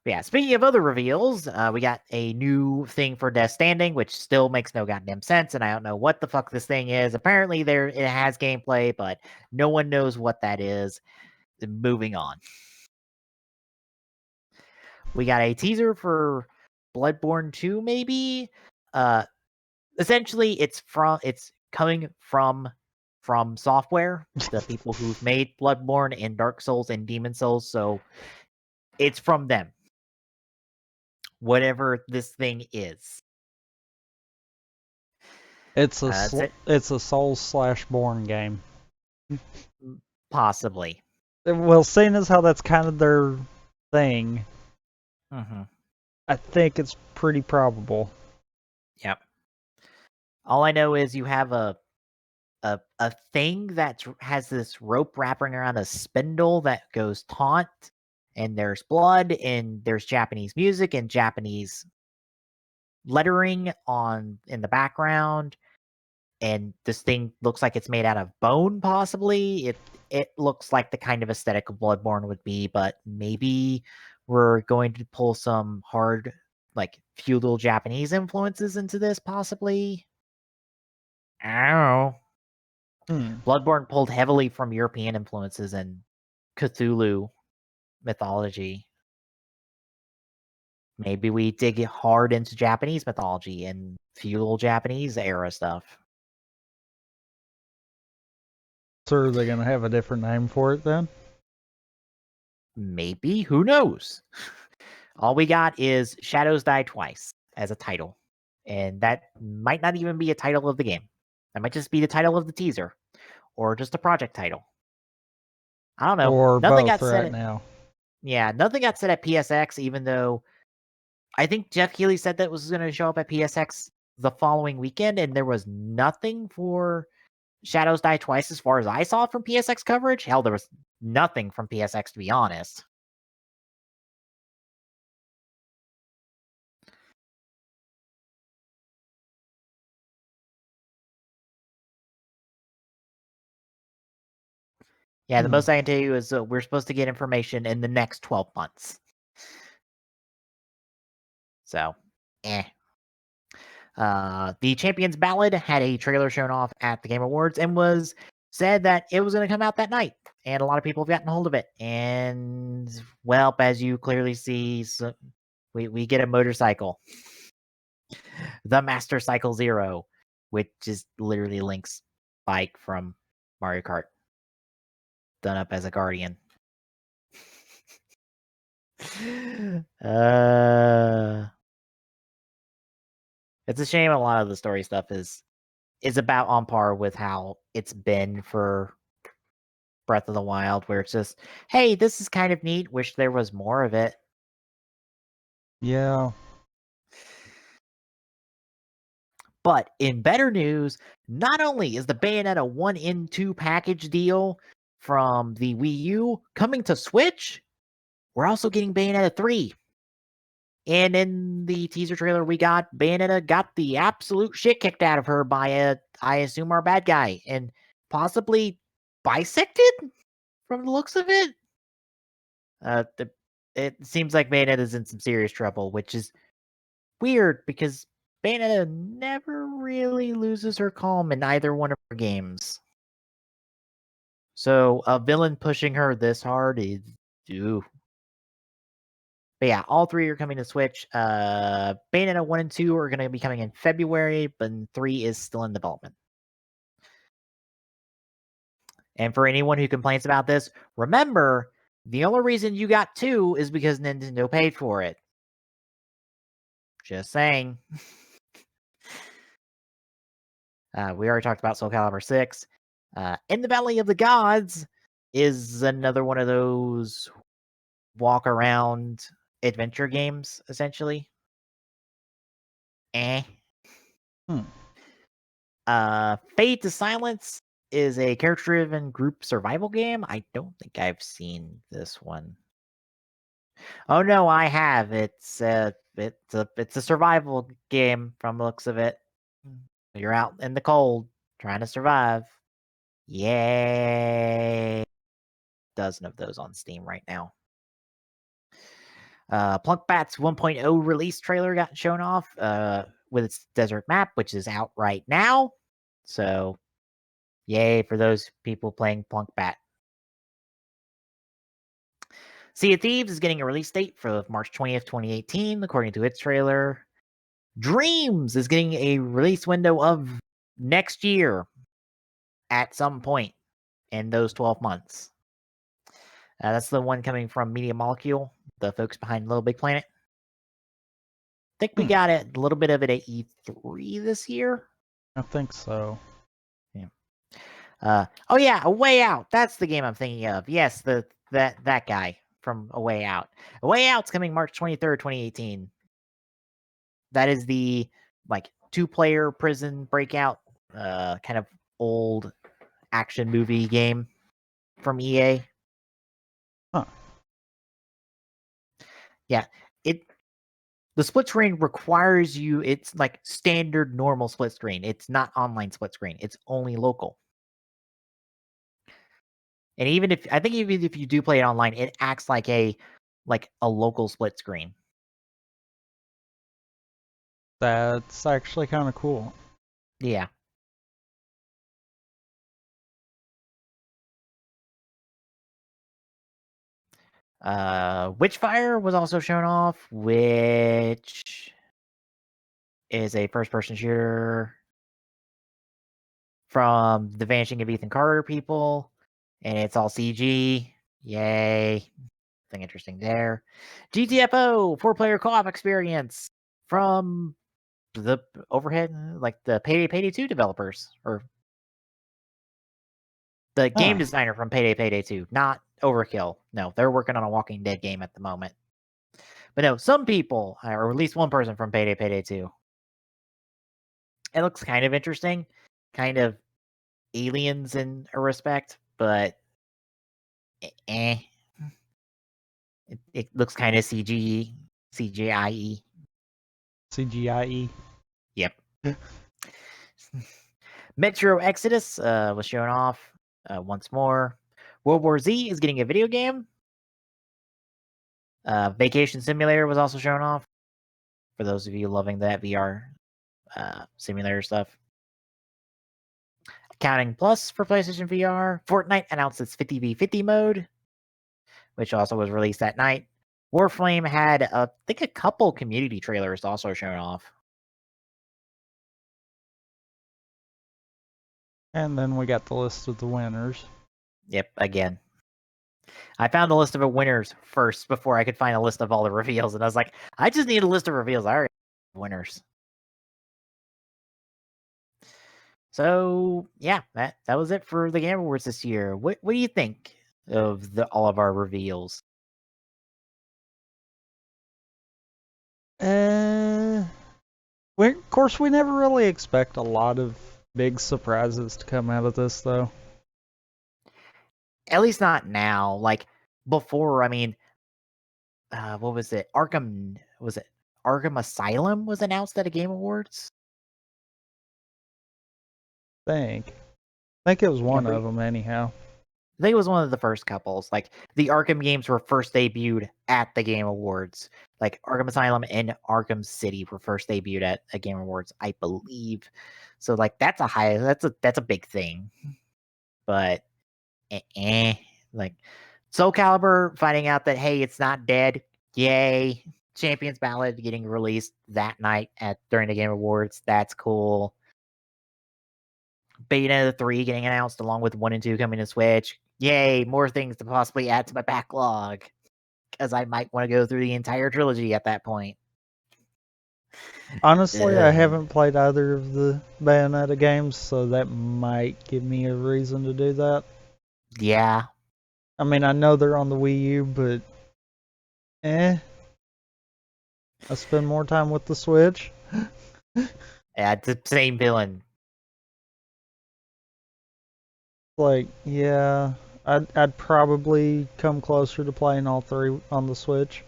Yeah, speaking of other reveals, we got a new thing for Death Standing, which still makes no goddamn sense, and I don't know what the fuck this thing is. Apparently, it has gameplay, but no one knows what that is. Moving on. We got a teaser for Bloodborne 2, maybe. Essentially, it's coming from From Software, the people who've made Bloodborne and Dark Souls and Demon Souls, so it's from them. Whatever this thing is. It's a Souls/Born game. Possibly. Well, seeing as how that's kind of their thing, Mm-hmm. I think it's pretty probable. Yep. All I know is you have a thing that has this rope wrapping around a spindle that goes taunt, and there's blood, and there's Japanese music and Japanese lettering in the background, and this thing looks like it's made out of bone, possibly. It looks like the kind of aesthetic of Bloodborne would be, but maybe we're going to pull some hard, like, feudal Japanese influences into this, possibly. I don't know. Bloodborne pulled heavily from European influences and Cthulhu mythology. Maybe we dig hard into Japanese mythology and feudal Japanese era stuff. So are they going to have a different name for it then? Maybe. Who knows? All we got is Shadows Die Twice as a title. And that might not even be a title of the game. That might just be the title of the teaser. Or just a project title. I don't know. Or Nothing both got said right now. Yeah, nothing got said at PSX, even though I think Jeff Keighley said that was going to show up at PSX the following weekend, and there was nothing for Shadows Die Twice as far as I saw from PSX coverage. Hell, there was nothing from PSX, to be honest. Yeah, the most I can tell you is we're supposed to get information in the next 12 months. So, The Champion's Ballad had a trailer shown off at the Game Awards and was said that it was going to come out that night, and a lot of people have gotten a hold of it. And well, as you clearly see, so we get a motorcycle, the Master Cycle Zero, which is literally Link's bike from Mario Kart, done up as a guardian. It's a shame a lot of the story stuff is about on par with how it's been for Breath of the Wild, where it's just, hey, this is kind of neat. Wish there was more of it. Yeah. But in better news, not only is the Bayonetta 1 in 2 package deal from the Wii U coming to Switch, we're also getting Bayonetta 3. And in the teaser trailer we got, Bayonetta got the absolute shit kicked out of her by I assume, our bad guy, and possibly bisected from the looks of it. It seems like Bayonetta's in some serious trouble, which is weird because Bayonetta never really loses her calm in either one of her games. So a villain pushing her this hard is ooh. But yeah, all 3 are coming to Switch. Bayonetta 1 and 2 are going to be coming in February, but 3 is still in development. And for anyone who complains about this, remember, the only reason you got 2 is because Nintendo paid for it. Just saying. We already talked about Soul Calibur 6. In the Valley of the Gods is another one of those walk around adventure games, essentially. Fade to Silence is a character-driven group survival game. I don't think I've seen this one. Oh no, I have. It's a survival game from the looks of it. You're out in the cold trying to survive. Yay! Dozen of those on Steam right now. Plunkbat's 1.0 release trailer got shown off with its desert map, which is out right now. So, yay for those people playing Plunkbat. Sea of Thieves is getting a release date for March 20th, 2018, according to its trailer. Dreams is getting a release window of next year at some point in those 12 months. That's the one coming from Media Molecule, the folks behind Little Big Planet. I think we got a little bit of it at E3 this year. I think so. Yeah. Oh yeah, A Way Out. That's the game I'm thinking of. Yes, that guy from A Way Out. A Way Out's coming March 23rd, 2018. That is the 2-player prison breakout, kind of old action movie game from EA. Huh. Yeah, the split screen requires you. It's like standard normal split screen. It's not online split screen. It's only local. And even if you do play it online, it acts like a local split screen. That's actually kind of cool. Yeah. Witchfire was also shown off, which is a first-person shooter from the Vanishing of Ethan Carter people, and it's all CG. Yay. Nothing interesting there. GTFO, 4-player co-op experience from the Overhead, the Payday 2 developers, or the game designer from Payday 2, not Overkill. No, they're working on a Walking Dead game at the moment. But no, some people, or at least one person from Payday 2. It looks kind of interesting, kind of Aliens in a respect, but eh. It looks kind of CGI. CGI. Yep. Metro Exodus was shown off once more. World War Z is getting a video game. Vacation Simulator was also shown off. For those of you loving that VR simulator stuff. Counting Plus for PlayStation VR, Fortnite announced its 50v50 mode, which also was released that night. Warframe had, I think, a couple community trailers also shown off. And then we got the list of the winners. Yep, again. I found the list of the winners first before I could find a list of all the reveals, and I was like, I just need a list of reveals. I already have winners. So yeah, that was it for the Game Awards this year. What do you think of all of our reveals? Of course, we never really expect a lot of big surprises to come out of this, though. At least not now. Like before, I mean, what was it? Arkham Asylum was announced at a Game Awards. I think it was one of them, anyhow. I think it was one of the first couples. Like the Arkham games were first debuted at the Game Awards. Like Arkham Asylum and Arkham City were first debuted at a Game Awards, I believe. So like that's a big thing. But like Soul Calibur finding out that hey, it's not dead. Yay. Champions Ballad getting released that night during the Game Awards. That's cool. Beta 3 getting announced along with 1 and 2 coming to Switch. Yay, more things to possibly add to my backlog. Because I might want to go through the entire trilogy at that point. Honestly, I haven't played either of the Bayonetta games, so that might give me a reason to do that. Yeah. I mean, I know they're on the Wii U, but I spend more time with the Switch. Yeah, it's the same villain. Like, yeah, I'd probably come closer to playing all three on the Switch.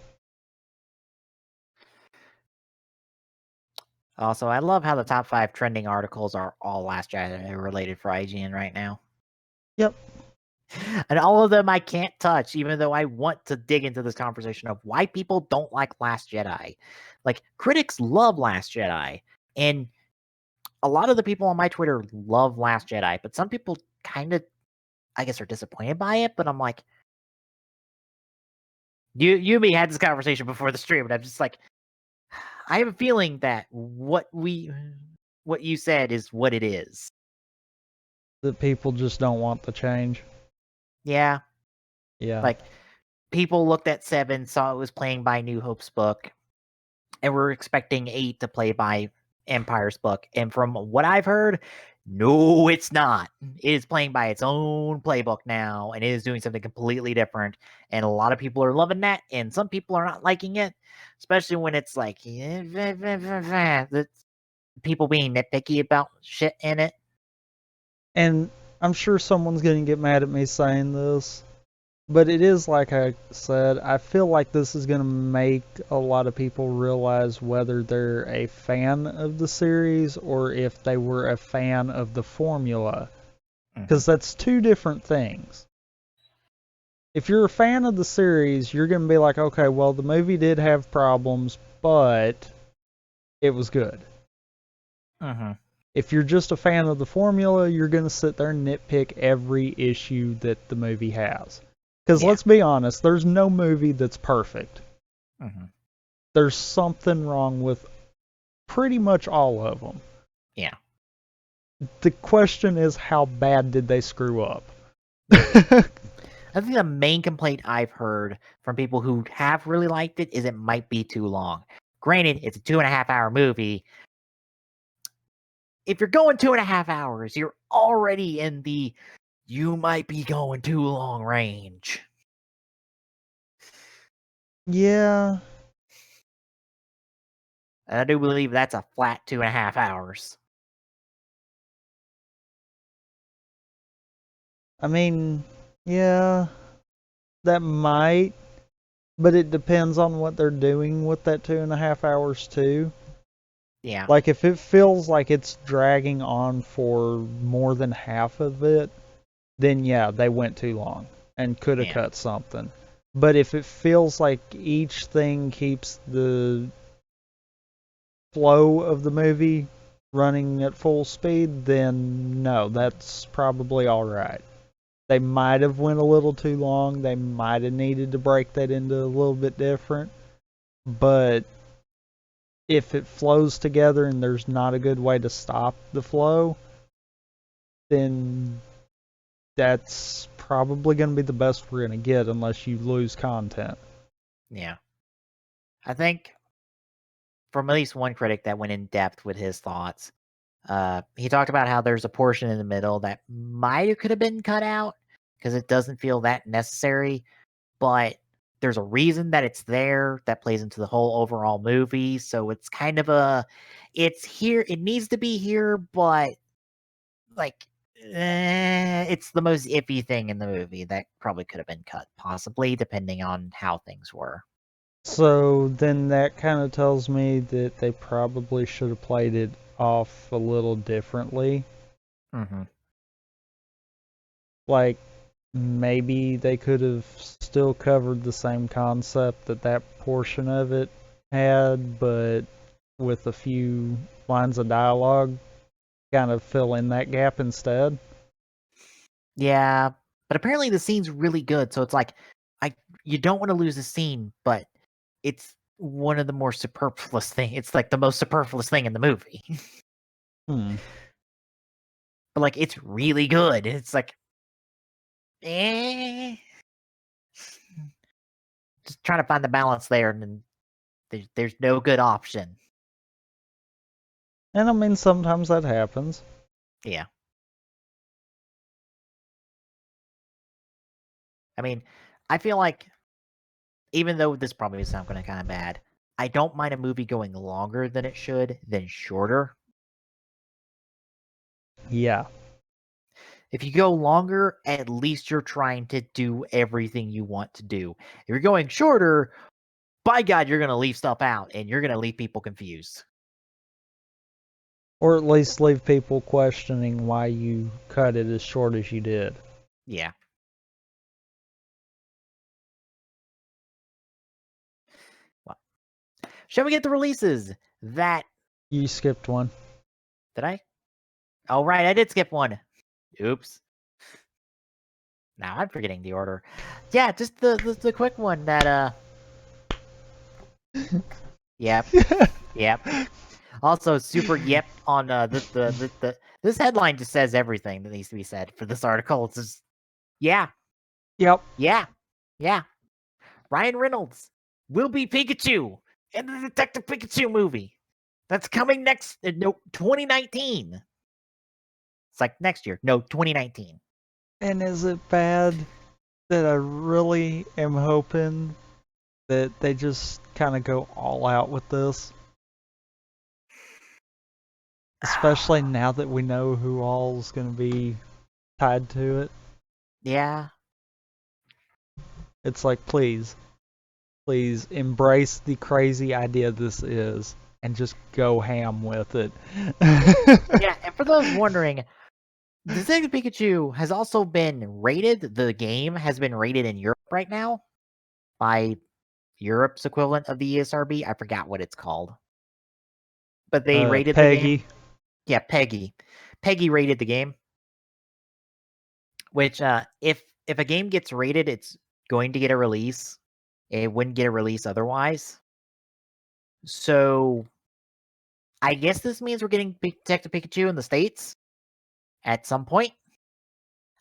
Also, I love how the top 5 trending articles are all Last Jedi related for IGN right now. Yep. And all of them I can't touch, even though I want to dig into this conversation of why people don't like Last Jedi. Like, critics love Last Jedi, and a lot of the people on my Twitter love Last Jedi, but some people kind of, I guess, are disappointed by it. But I'm like, you and me had this conversation before the stream, and I'm just like, I have a feeling that what you said is what it is. That people just don't want the change. Yeah. Yeah. Like, people looked at 7, saw it was playing by New Hope's book, and we're expecting 8 to play by Empire's book. And from what I've heard, no, it's not. It is playing by its own playbook now, and it is doing something completely different. And a lot of people are loving that, and some people are not liking it, especially when it's like the people being nitpicky about shit in it. And I'm sure someone's going to get mad at me saying this, but it is like I said, I feel like this is going to make a lot of people realize whether they're a fan of the series or if they were a fan of the formula. Because that's two different things. If you're a fan of the series, you're going to be like, okay, well, the movie did have problems, but it was good. If you're just a fan of the formula, you're going to sit there and nitpick every issue that the movie has. Because let's be honest, there's no movie that's perfect. There's something wrong with pretty much all of them. Yeah. The question is, how bad did they screw up? I think the main complaint I've heard from people who have really liked it is it might be too long. Granted, it's a 2.5-hour movie. If you're going 2.5 hours, you're already in the you might be going too long range. Yeah. And I do believe that's a flat 2.5 hours. I mean, yeah, that might, but it depends on what they're doing with that 2.5 hours too. Yeah. Like if it feels like it's dragging on for more than half of it, then yeah, they went too long and could have cut something. But if it feels like each thing keeps the flow of the movie running at full speed, then no, that's probably all right. They might have went a little too long. They might have needed to break that into a little bit different. But if it flows together and there's not a good way to stop the flow, then that's probably going to be the best we're going to get unless you lose content. Yeah. I think from at least one critic that went in depth with his thoughts, he talked about how there's a portion in the middle that could have been cut out because it doesn't feel that necessary, but there's a reason that it's there that plays into the whole overall movie. So it's kind of it's here. It needs to be here, but like, it's the most iffy thing in the movie that probably could have been cut, possibly, depending on how things were. So then that kind of tells me that they probably should have played it off a little differently. Mm-hmm. Like, maybe they could have still covered the same concept that portion of it had, but with a few lines of dialogue, kind of fill in that gap instead. Yeah, but apparently the scene's really good, so it's like, you don't want to lose the scene, but it's one of the more superfluous thing. It's like the most superfluous thing in the movie. Hmm. But like, it's really good. It's like, eh. Just trying to find the balance there, and then there's no good option. And I mean, sometimes that happens. Yeah. I mean, I feel like, even though this probably sounds kind of bad, I don't mind a movie going longer than it should than shorter. Yeah. If you go longer, at least you're trying to do everything you want to do. If you're going shorter, by God, you're going to leave stuff out and you're going to leave people confused. Or at least leave people questioning why you cut it as short as you did. Yeah. Well, shall we get the releases? You skipped one. Did I? Oh, right, I did skip one. Oops. Now I'm forgetting the order. Yeah, just the quick one that Yep. Yep. Also, super yep on this headline just says everything that needs to be said for this article. It's just, yeah, Yep. yeah, yeah. Ryan Reynolds will be Pikachu in the Detective Pikachu movie. That's coming next, 2019. It's like next year. No, 2019. And is it bad that I really am hoping that they just kind of go all out with this? Especially now that we know who all's going to be tied to it. Yeah. It's like, please embrace the crazy idea this is and just go ham with it. Yeah, and for those wondering, Detective Pikachu has also been rated. The game has been rated in Europe right now by Europe's equivalent of the ESRB. I forgot what it's called. But they rated the game. Peggy. Yeah, Peggy. Peggy rated the game. Which, if a game gets rated, it's going to get a release. It wouldn't get a release otherwise. So, I guess this means we're getting Detective Pikachu in the States at some point.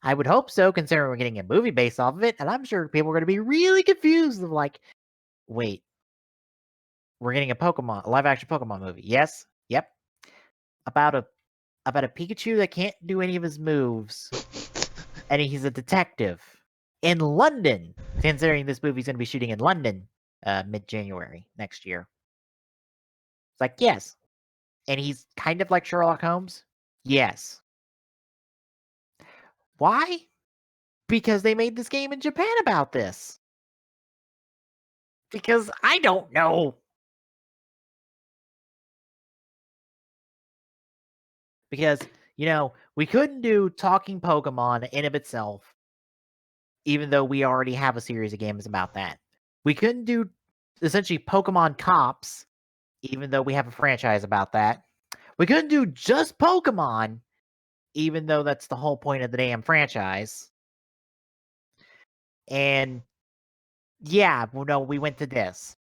I would hope so, considering we're getting a movie based off of it, and I'm sure people are going to be really confused of like, wait, we're getting a live action Pokemon movie. Yes, yep. About a Pikachu that can't do any of his moves, and he's a detective in London. Considering this movie's going to be shooting in London, mid-January next year. It's like, yes, and he's kind of like Sherlock Holmes. Yes. Why? Because they made this game in Japan about this. Because I don't know. Because, we couldn't do talking Pokemon in of itself, even though we already have a series of games about that. We couldn't do essentially Pokemon Cops, even though we have a franchise about that. We couldn't do just Pokemon, even though that's the whole point of the damn franchise. And yeah, well, no, we went to this.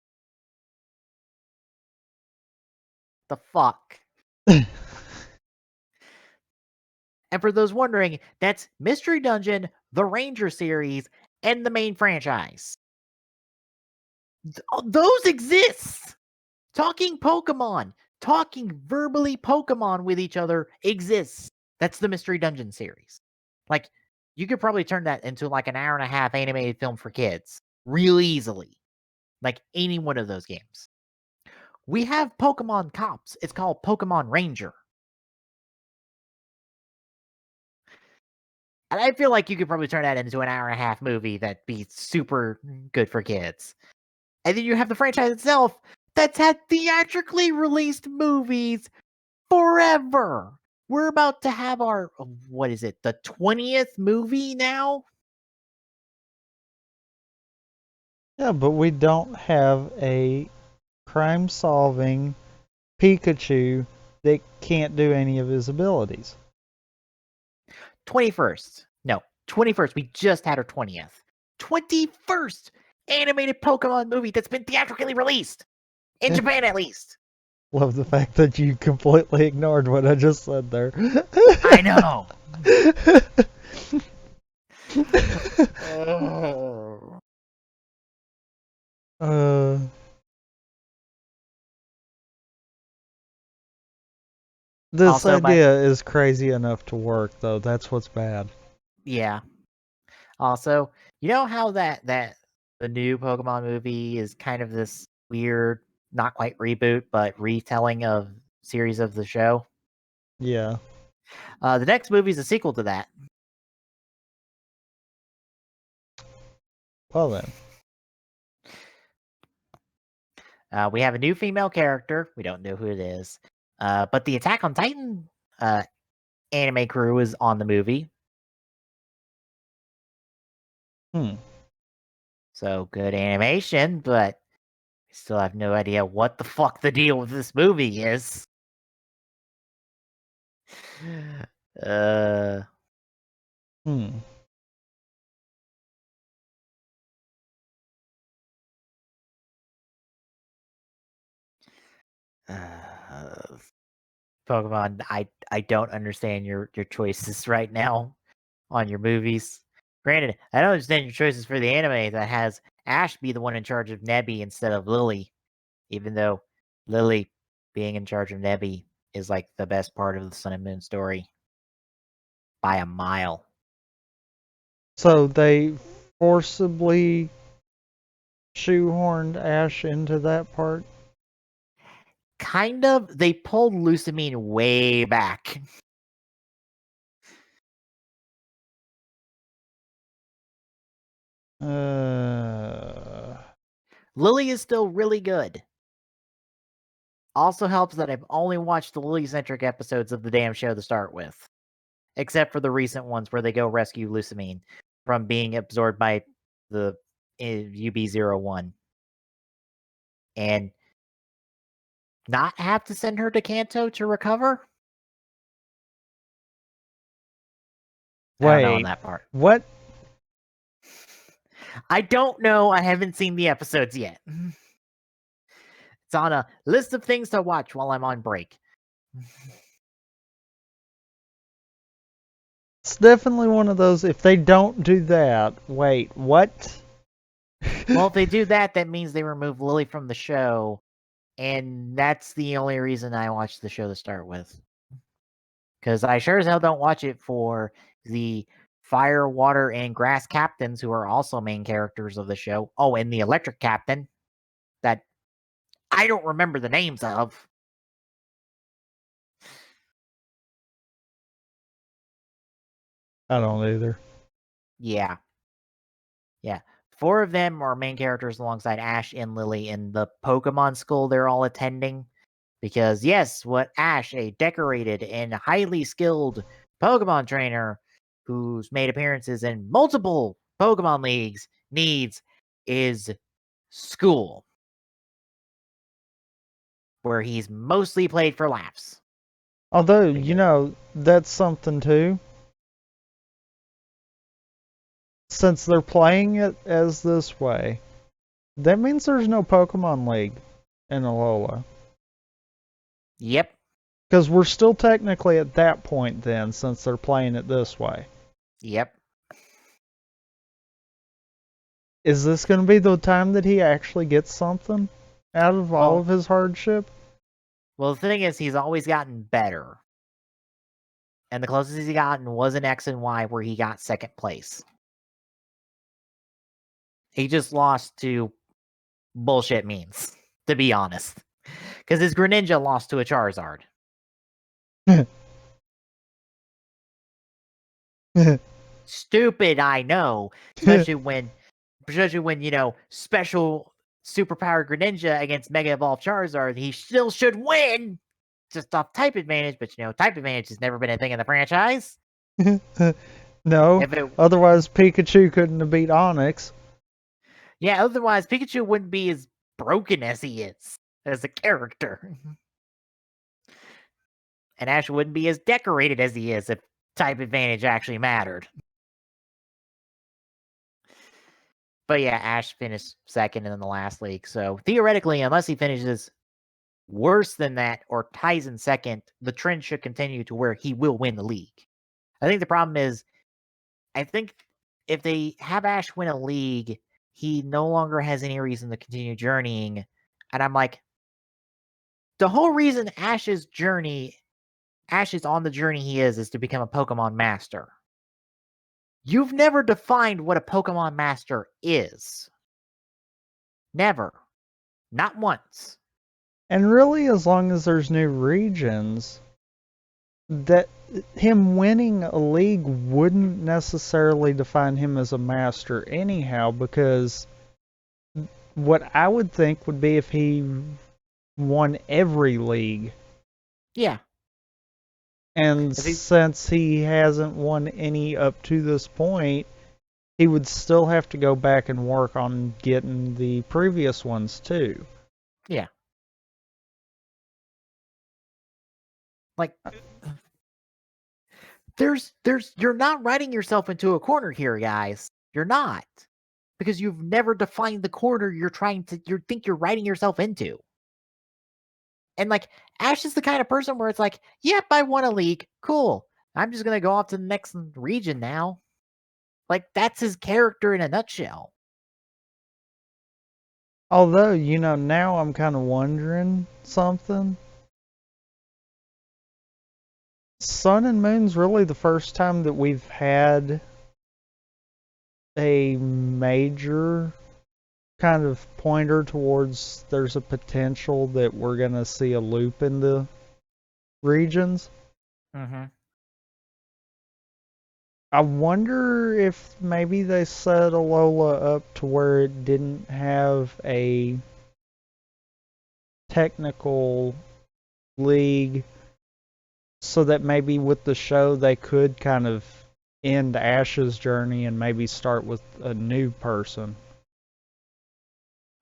The fuck? And for those wondering, that's Mystery Dungeon, the Ranger series, and the main franchise. Those exist! Talking Pokemon, talking verbally Pokemon with each other exists. That's the Mystery Dungeon series. Like, you could probably turn that into like an hour and a half animated film for kids real easily. Like any one of those games. We have Pokemon Cops. It's called Pokemon Ranger. And I feel like you could probably turn that into an hour and a half movie that'd be super good for kids. And then you have the franchise itself that's had theatrically released movies forever. We're about to have our, what is it, the 20th movie now? Yeah, but we don't have a crime-solving Pikachu that can't do any of his abilities. 21st. No, 21st. We just had our 20th. 21st animated Pokemon movie that's been theatrically released. In Japan, at least. Love the fact that you completely ignored what I just said there. I know. This Also, idea is crazy enough to work, though. That's what's bad. Yeah. Also, you know how that the new Pokemon movie is kind of this weird, not quite reboot, but retelling of series of the show? Yeah. The next movie is a sequel to that. Well then. We have a new female character. We don't know who it is. But the Attack on Titan anime crew is on the movie. So good animation, but I still have no idea what the fuck the deal with this movie is. Uh, Pokemon, I don't understand your choices right now on your movies. Granted, I don't understand your choices for the anime that has Ash be the one in charge of Nebby instead of Lily, even though Lily being in charge of Nebby is like the best part of the Sun and Moon story by a mile. So they forcibly shoehorned Ash into that part? Kind of. They pulled Lusamine way back. Lily is still really good. Also helps that I've only watched the Lily-centric episodes of the damn show to start with. Except for the recent ones where they go rescue Lusamine from being absorbed by the UB-01. And not have to send her to Kanto to recover? I don't know on Wait, that part. what? I don't know. I haven't seen the episodes yet. It's on a list of things to watch while I'm on break. It's definitely one of those, if they don't do that, wait, what? Well, if they do that, that means they remove Lily from the show. And that's the only reason I watched the show to start with. Because I sure as hell don't watch it for the fire, water, and grass captains who are also main characters of the show. Oh, and the electric captain that I don't remember the names of. I don't either. Yeah. Yeah. 4 of them are main characters alongside Ash and Lily in the Pokemon school they're all attending. Because, yes, what Ash, a decorated and highly skilled Pokemon trainer who's made appearances in multiple Pokemon leagues, needs is school, where he's mostly played for laughs. Although, Pretty you good. know, that's something too. Since they're playing it as this way, that means there's no Pokemon League in Alola. Yep. Because we're still technically at that point then, since they're playing it this way. Yep. Is this going to be the time that he actually gets something out of all of Well, his hardship? the thing is, he's always gotten better. And the closest he's gotten was in X and Y, where he got second place. He just lost to bullshit memes, to be honest. Because his Greninja lost to a Charizard. Stupid, I know. Especially when, special superpowered Greninja against Mega Evolved Charizard, he still should win! Just off type advantage, but type advantage has never been a thing in the franchise. No, If it, otherwise Pikachu couldn't have beat Onyx. yeah, otherwise Pikachu wouldn't be as broken as he is as a character. And Ash wouldn't be as decorated as he is if type advantage actually mattered. But yeah, Ash finished second in the last league. So theoretically, unless he finishes worse than that or ties in second, the trend should continue to where he will win the league. I think the problem is, I think if they have Ash win a league, he no longer has any reason to continue journeying. And I'm like, the whole reason Ash is on the journey he is to become a Pokemon master. You've never defined what a Pokemon master is. Never. Not once. And really, as long as there's new regions, that him winning a league wouldn't necessarily define him as a master anyhow, because what I would think would be if he won every league. Yeah. And since he hasn't won any up to this point, he would still have to go back and work on getting the previous ones too. Yeah. Like, you're not writing yourself into a corner here, guys. You're not. Because you've never defined the corner you think you're writing yourself into. And like, Ash is the kind of person where it's like, yep, I won a league. Cool. I'm just going to go off to the next region now. Like, that's his character in a nutshell. Although, now I'm kind of wondering something. Sun and Moon's really the first time that we've had a major kind of pointer towards there's a potential that we're going to see a loop in the regions. Mm-hmm. I wonder if maybe they set Alola up to where it didn't have a technical league, so that maybe with the show they could kind of end Ash's journey and maybe start with a new person.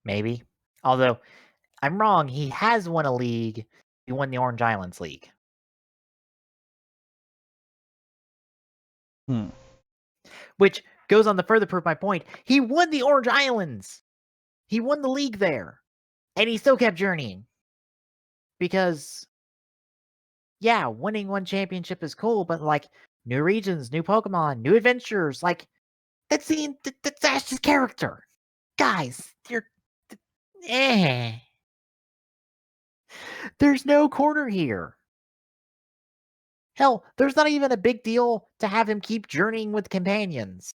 Maybe. Although, I'm wrong. He has won a league. He won the Orange Islands League. Which goes on to further prove my point. He won the Orange Islands. He won the league there. And he still kept journeying. Because, yeah, winning one championship is cool, but like, new regions, new Pokemon, new adventures, like, that's Ash's character. Guys, there's no corner here. Hell, there's not even a big deal to have him keep journeying with companions.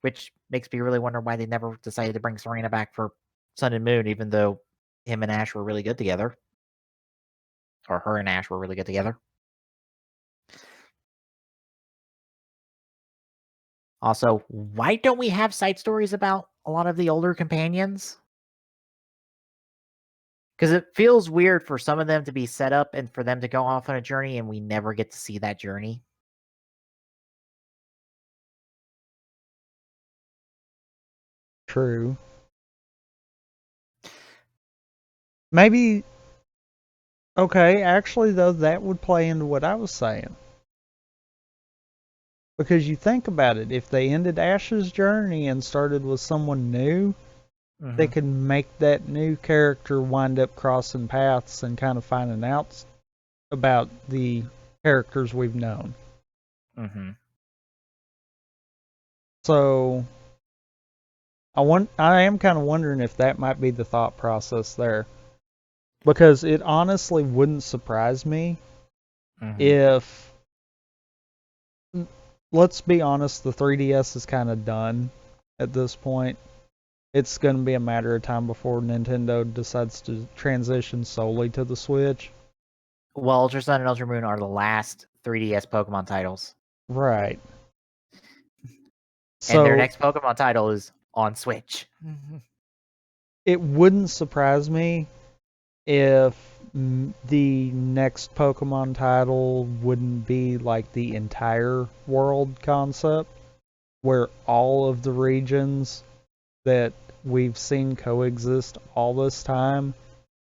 Which makes me really wonder why they never decided to bring Serena back for Sun and Moon, even though him and Ash were really good together. Or her and Ash were really good together. Also, why don't we have side stories about a lot of the older companions? Because it feels weird for some of them to be set up and for them to go off on a journey and we never get to see that journey. True. Maybe Okay, actually, though, that would play into what I was saying. Because you think about it, if they ended Ash's journey and started with someone new, they could make that new character wind up crossing paths and kind of finding out about the characters we've known. So I am kind of wondering if that might be the thought process there, because it honestly wouldn't surprise me if, let's be honest, the 3DS is kind of done at this point. It's going to be a matter of time before Nintendo decides to transition solely to the Switch. Well, Ultra Sun and Ultra Moon are the last 3DS Pokemon titles. Right. And their So next Pokemon title is on Switch. it wouldn't surprise me if the next Pokemon title wouldn't be like the entire world concept, where all of the regions that we've seen coexist all this time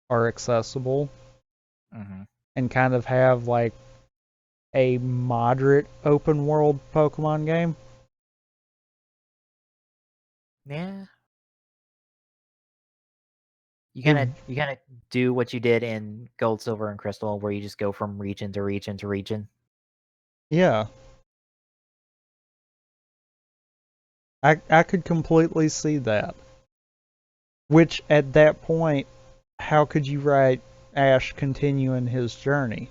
are accessible, and kind of have like a moderate open world Pokemon game. Yeah. You gonna do what you did in Gold, Silver, and Crystal, where you just go from region to region to region. Yeah. I could completely see that. Which at that point, how could you write Ash continuing his journey?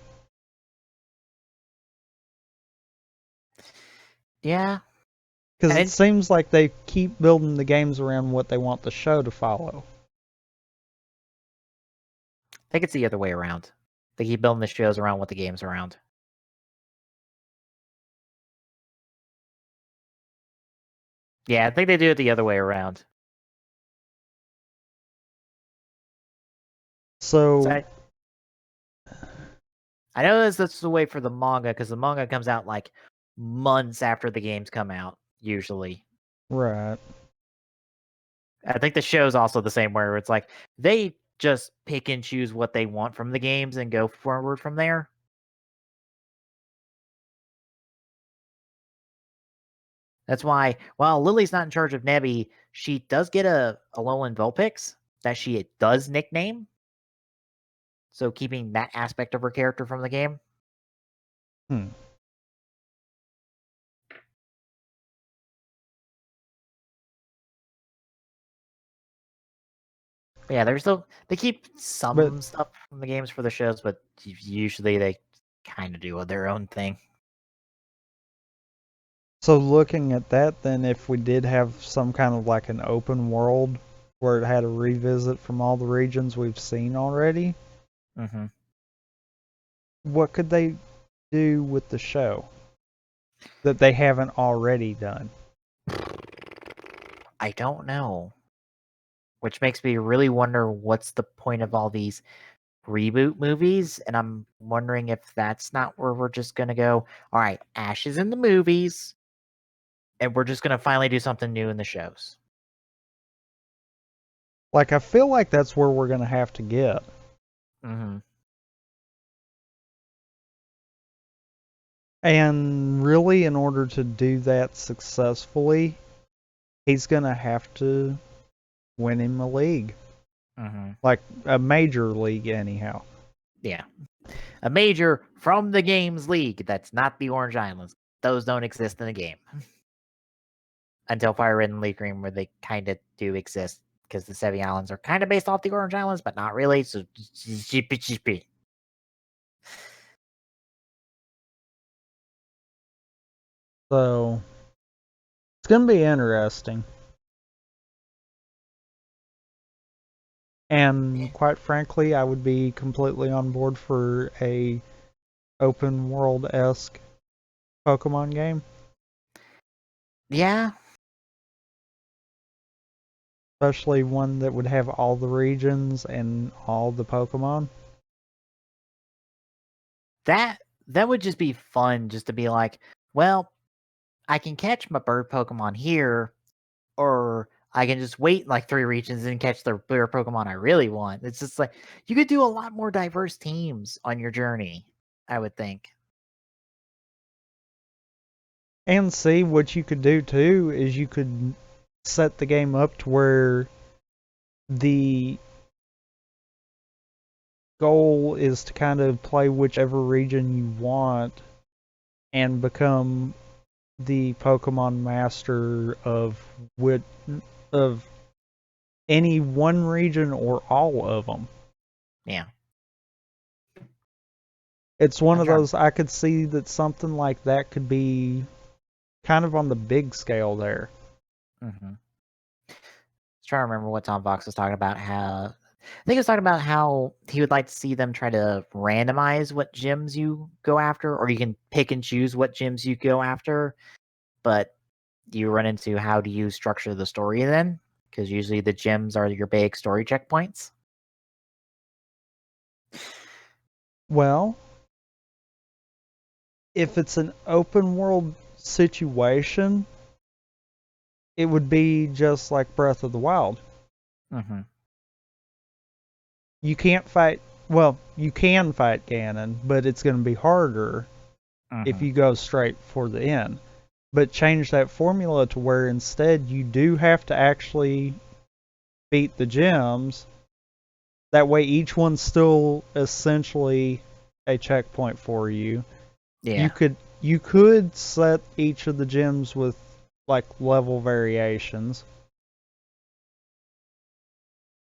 Yeah. Because it seems like they keep building the games around what they want the show to follow. I think it's the other way around. They keep building the shows around what the game's around. Yeah, I think they do it the other way around. So I know that's the way for the manga, because the manga comes out like months after the games come out, usually. Right. I think the show's also the same, where it's like they just pick and choose what they want from the games and go forward from there. That's why, while Lily's not in charge of Nebby, she does get a Alolan Vulpix that she does nickname. So keeping that aspect of her character from the game. But yeah, they keep some stuff from the games for the shows, but usually they kind of do their own thing. So looking at that, then, if we did have some kind of like an open world where it had a revisit from all the regions we've seen already, what could they do with the show that they haven't already done? I don't know. Which makes me really wonder what's the point of all these reboot movies, and I'm wondering if that's not where we're just gonna go, all right, Ash is in the movies, and we're just gonna finally do something new in the shows. Like, I feel like that's where we're gonna have to get. And really, in order to do that successfully, he's gonna have to win him a league. Like a major league, anyhow. Yeah. A major from the games league that's not the Orange Islands. Those don't exist in the game. Until Fire Red and Leaf Green, where they kind of do exist, because the Sevi Islands are kind of based off the Orange Islands, but not really. So, So it's gonna be interesting. And quite frankly, I would be completely on board for a open world-esque Pokemon game. Yeah. Especially one that would have all the regions and all the Pokemon. That would just be fun, just to be like, well, I can catch my bird Pokemon here, or I can just wait like 3 regions and catch the rare Pokemon I really want. It's just like you could do a lot more diverse teams on your journey, I would think. And see, what you could do too is you could set the game up to where the goal is to kind of play whichever region you want and become the Pokemon master of of any one region or all of them. Yeah. It's one I'm of trying. those, I could see that something like that could be kind of on the big scale there. Mm-hmm. I was trying to remember what Tom Fox was talking about. How I think he was talking about how he would like to see them try to randomize what gyms you go after, or you can pick and choose what gyms you go after. But you run into how do you structure the story then? Because usually the gyms are your big story checkpoints. Well, if it's an open world situation, it would be just like Breath of the Wild. Mm-hmm. You can't fight, well, you can fight Ganon, but it's going to be harder if Mm-hmm. you go straight for the end. But change that formula to where instead you do have to actually beat the gyms. That way each one's still essentially a checkpoint for you. Yeah. You could set each of the gyms with like level variations.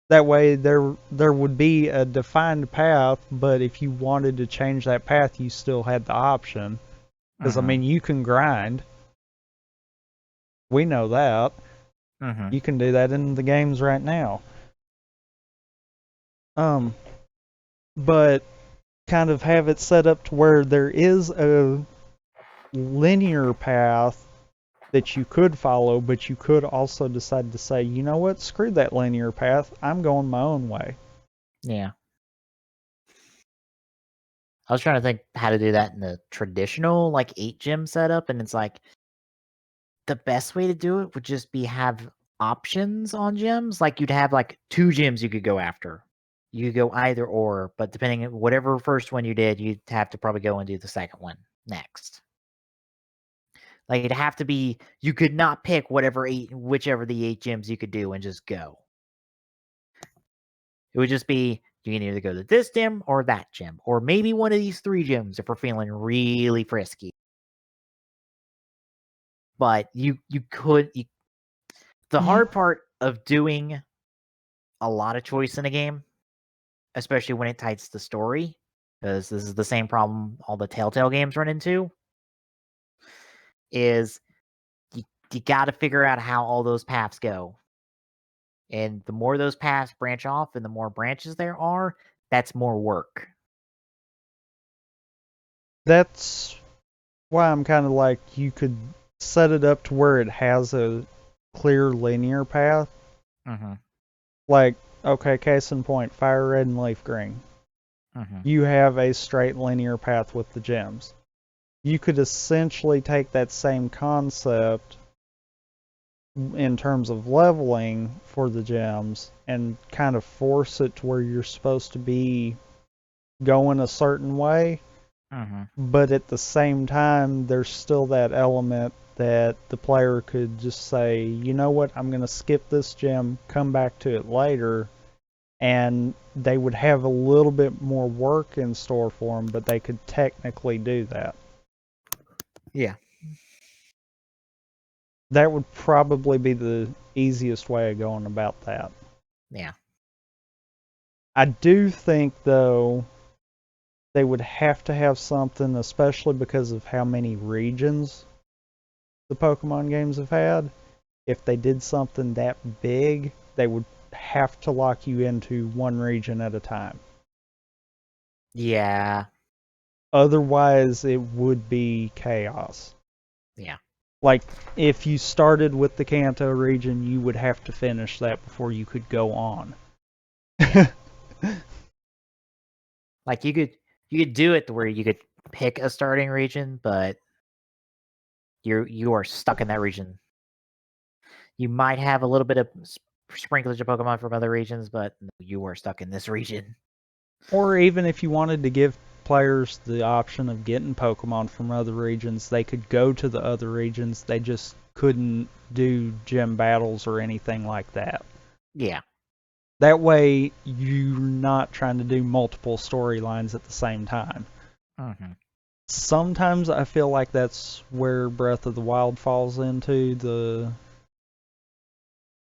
That way there would be a defined path, but if you wanted to change that path, you still had the option. Because I Mm-hmm. mean, you can grind. We know that. Mm-hmm. You can do that in the games right now. Um, but kind of have it set up to where there is a linear path that you could follow, but you could also decide to say, you know what, screw that linear path. I'm going my own way. Yeah. I was trying to think how to do that in the traditional like 8 gym setup, and it's like the best way to do it would just be have options on gyms. Like you'd have like 2 gyms you could go after. You could go either or, but depending on whatever first one you did, you'd have to probably go and do the second one next. Like it'd have to be you could not pick whichever the 8 gyms you could do and just go. It would just be you can either go to this gym or that gym, or maybe one of these 3 gyms if we're feeling really frisky. But the hard part of doing a lot of choice in a game, especially when it ties to story, because this is the same problem all the Telltale games run into, is you got to figure out how all those paths go. And the more those paths branch off and the more branches there are, that's more work. That's why I'm kind of like, you could set it up to where it has a clear linear path. Mm-hmm. Like, okay, case in point, fire red and leaf green. Mm-hmm. You have a straight linear path with the gems. You could essentially take that same concept in terms of leveling for the gems and kind of force it to where you're supposed to be going a certain way, Mm-hmm. but at the same time there's still that element that the player could just say, you know what, I'm going to skip this gem, come back to it later, and they would have a little bit more work in store for them, but they could technically do that. Yeah. That would probably be the easiest way of going about that. Yeah. I do think, though, they would have to have something, especially because of how many regions the Pokemon games have had. If they did something that big, they would have to lock you into one region at a time. Yeah. Otherwise, it would be chaos. Yeah. Like, if you started with the Kanto region, you would have to finish that before you could go on. Yeah. Like you could do it to where you could pick a starting region, but you are stuck in that region. You might have a little bit of sprinklage of Pokemon from other regions, but you are stuck in this region. Or even if you wanted to give players the option of getting Pokemon from other regions, they could go to the other regions. They just couldn't do gym battles or anything like that. Yeah. That way, you're not trying to do multiple storylines at the same time. Mm-hmm. Sometimes I feel like that's where Breath of the Wild falls into the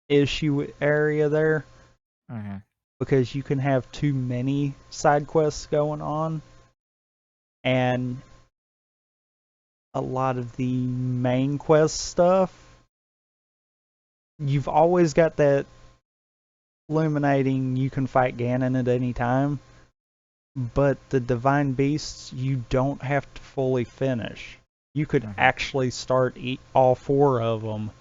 issue area there. Mm-hmm. Because you can have too many side quests going on, and a lot of the main quest stuff, you've always got that illuminating you can fight Ganon at any time, but the Divine Beasts you don't have to fully finish. You could actually start all 4 of them,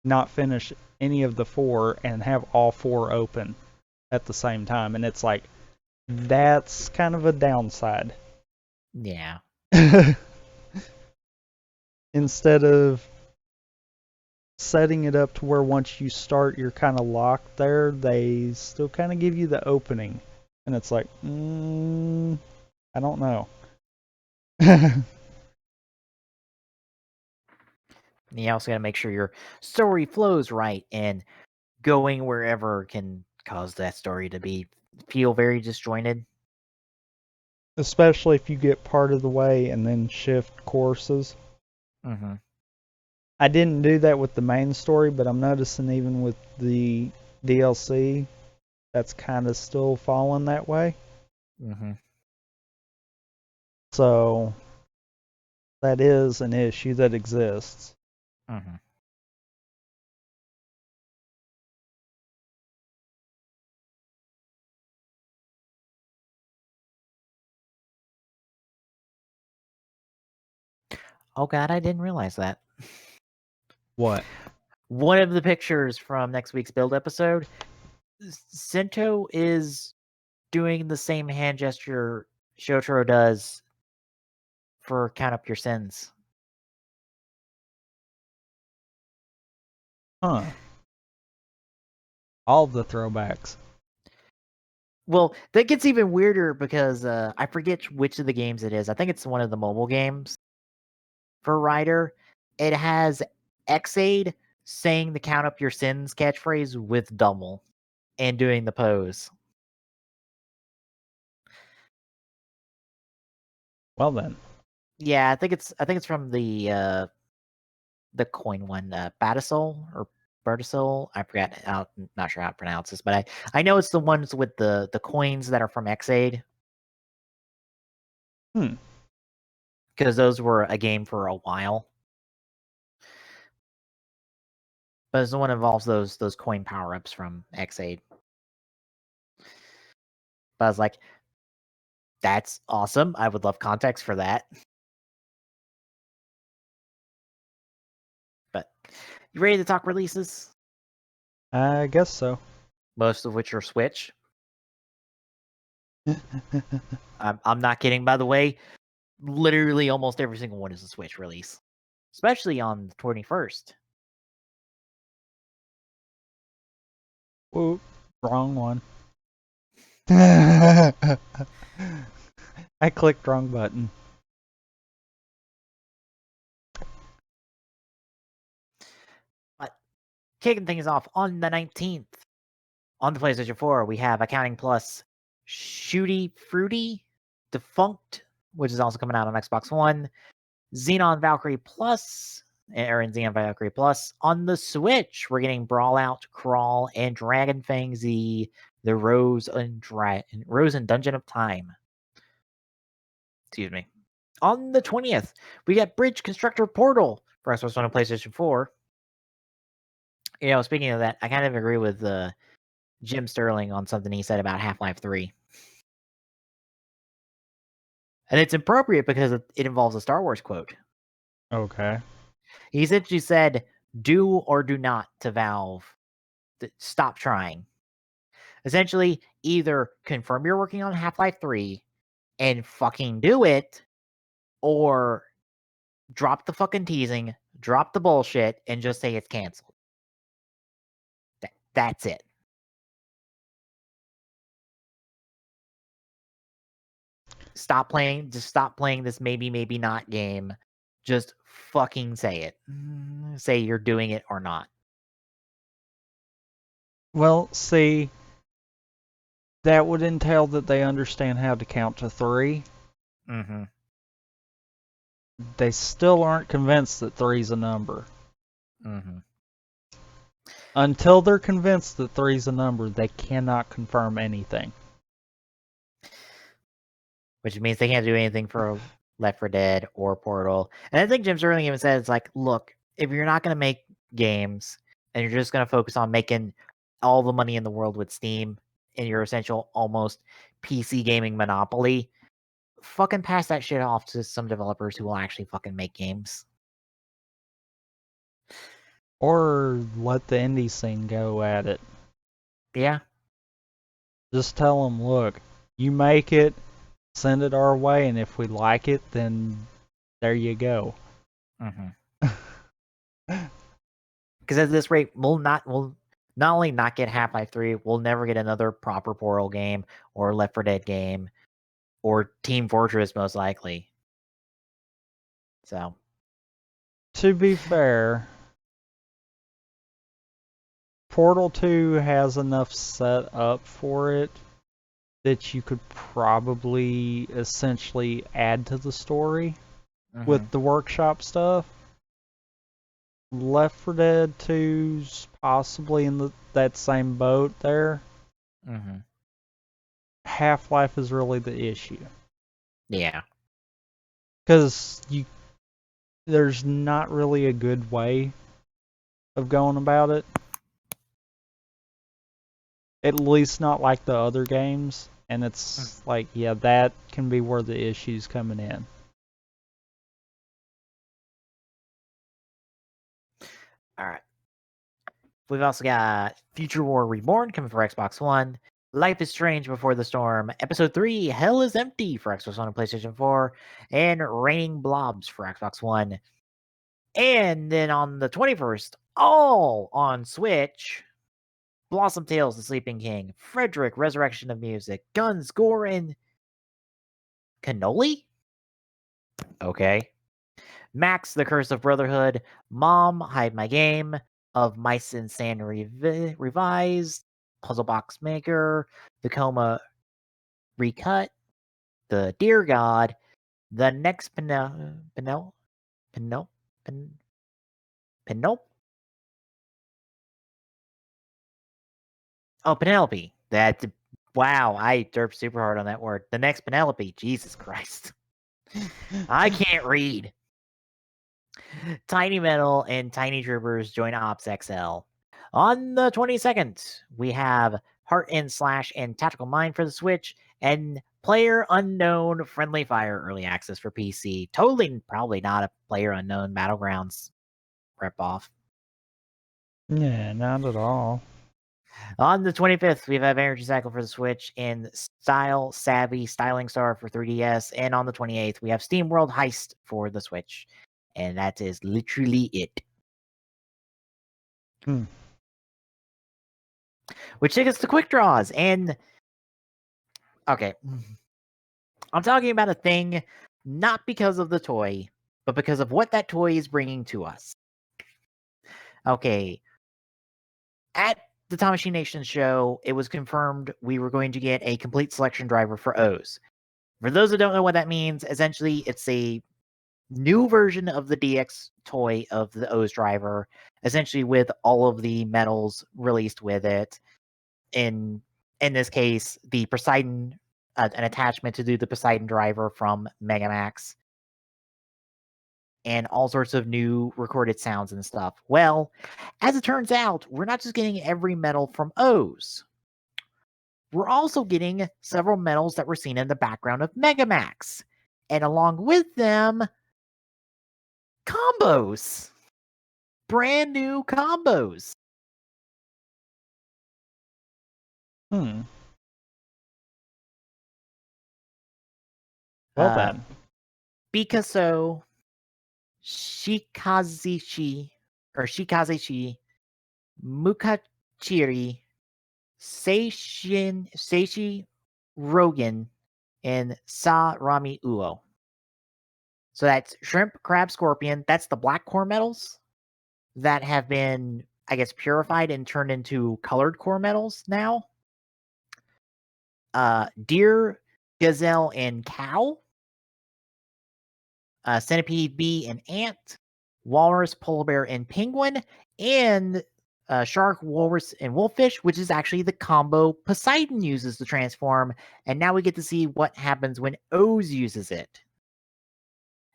not finish any of the 4, and have all 4 open at the same time, and it's like, that's kind of a downside. Yeah. Instead of setting it up to where once you start you're kind of locked there, they still kind of give you the opening, and it's like, I don't know. You also got to make sure your story flows right, and going wherever can cause that story to feel very disjointed. Especially if you get part of the way and then shift courses. Mm-hmm. I didn't do that with the main story, but I'm noticing even with the DLC, that's kind of still falling that way. Mm-hmm. So that is an issue that exists. Mm-hmm. Oh god, I didn't realize that. What? One of the pictures from next week's build episode, Sento is doing the same hand gesture Shotaro does for Count Up Your Sins. Huh. All the throwbacks. Well, that gets even weirder because I forget which of the games it is. I think it's one of the mobile games for Ryder. It has Xaid saying the Count Up Your Sins catchphrase with Dummel and doing the pose. Well then. Yeah, I think it's from the coin one, Batisol or Bertisol. I forgot how, not sure how to pronounce this, but I know it's the ones with the coins that are from Xaid. Because those were a game for a while. But it's the one that involves those coin power-ups from Xaid. But I was like, that's awesome. I would love context for that. But you ready to talk releases? I guess so. Most of which are Switch. I'm not kidding, by the way. Literally almost every single one is a Switch release. Especially on the 21st. Whoop, wrong one. I clicked wrong button. But kicking things off on the 19th. On the PlayStation 4, we have Accounting Plus Shooty Fruity Defunct, which is also coming out on Xbox One. Xenon Valkyrie Plus, or in Xenon Valkyrie Plus. On the Switch, we're getting Brawl Out, Crawl, and Dragon Fang Z, the Rose and Dungeon of Time. Excuse me. On the 20th, we got Bridge Constructor Portal for Xbox One and PlayStation 4. You know, speaking of that, I kind of agree with Jim Sterling on something he said about Half-Life 3. And it's appropriate because it involves a Star Wars quote. Okay. He essentially said, do or do not to Valve. Stop trying. Essentially, either confirm you're working on Half-Life 3 and fucking do it, or drop the fucking teasing, drop the bullshit, and just say it's canceled. That's it. Stop playing. Just stop playing this maybe, maybe not game. Just fucking say it. Say you're doing it or not. Well, see, that would entail that they understand how to count to 3. Mm-hmm. They still aren't convinced that 3's a number. Mm-hmm. Until they're convinced that 3's a number, they cannot confirm anything. Which means they can't do anything for Left 4 Dead or Portal. And I think Jim's early even said, it's like, look, if you're not going to make games and you're just going to focus on making all the money in the world with Steam and your essential almost PC gaming monopoly, fucking pass that shit off to some developers who will actually fucking make games. Or let the indie scene go at it. Yeah. Just tell them, look, you make it, send it our way, and if we like it, then there you go. Mm-hmm. Because at this rate, we'll not only not get Half-Life 3, we'll never get another proper Portal game or Left 4 Dead game or Team Fortress, most likely. So, to be fair, Portal 2 has enough set up for it that you could probably essentially add to the story with the workshop stuff. Left 4 Dead 2's possibly in that same boat there. mm-hmm. Half-Life is really the issue. Yeah. Because there's not really a good way of going about it. At least not like the other games. And it's like, yeah, that can be where the issue's coming in. All right. We've also got Future War Reborn coming for Xbox One. Life is Strange Before the Storm. Episode 3, Hell is Empty for Xbox One and PlayStation 4. And Raining Blobs for Xbox One. And then on the 21st, all on Switch, Blossom Tales, The Sleeping King, Frederick, Resurrection of Music, Guns, Gore, and Cannoli? Okay. Max, The Curse of Brotherhood, Mom, Hide My Game, Of Mice and Sand Revised, Puzzle Box Maker, The Coma Recut, The Dear God, The Next Penelope? Oh, Penelope. Wow, I derped super hard on that word. The Next Penelope. Jesus Christ. I can't read. Tiny Metal and Tiny Troopers join Ops XL. On the 22nd, we have Heart and Slash and Tactical Mind for the Switch, and Player Unknown Friendly Fire Early Access for PC. Totally, probably not a Player Unknown Battlegrounds ripoff. Yeah, not at all. On the 25th, we have Energy Cycle for the Switch and Style Savvy Styling Star for 3DS. And on the 28th, we have Steam World Heist for the Switch. And that is literally it. Which takes us to Quick Draws. And, okay, I'm talking about a thing not because of the toy, but because of what that toy is bringing to us. Okay, at the Time Machine Nation show, it was confirmed we were going to get a complete selection driver for O's. For those who don't know what that means, essentially it's a new version of the DX toy of the O's driver, essentially with all of the medals released with it. In this case, the Poseidon, an attachment to do the Poseidon driver from Megamax, and all sorts of new recorded sounds and stuff. Well, as it turns out, we're not just getting every medal from O's. We're also getting several medals that were seen in the background of Megamax. And along with them, combos. Brand new combos. Well Uh, then. Picasso, Shikazeshi, Muka Chiri, Seishi Rogan, and Sa Rami Uo. So that's shrimp, crab, scorpion. That's the black core metals that have been, I guess, purified and turned into colored core metals now. Deer, gazelle, and cow. Centipede, bee, and ant. Walrus, polar bear, and penguin. And shark, walrus, and wolffish, which is actually the combo Poseidon uses to transform. And now we get to see what happens when Oz uses it.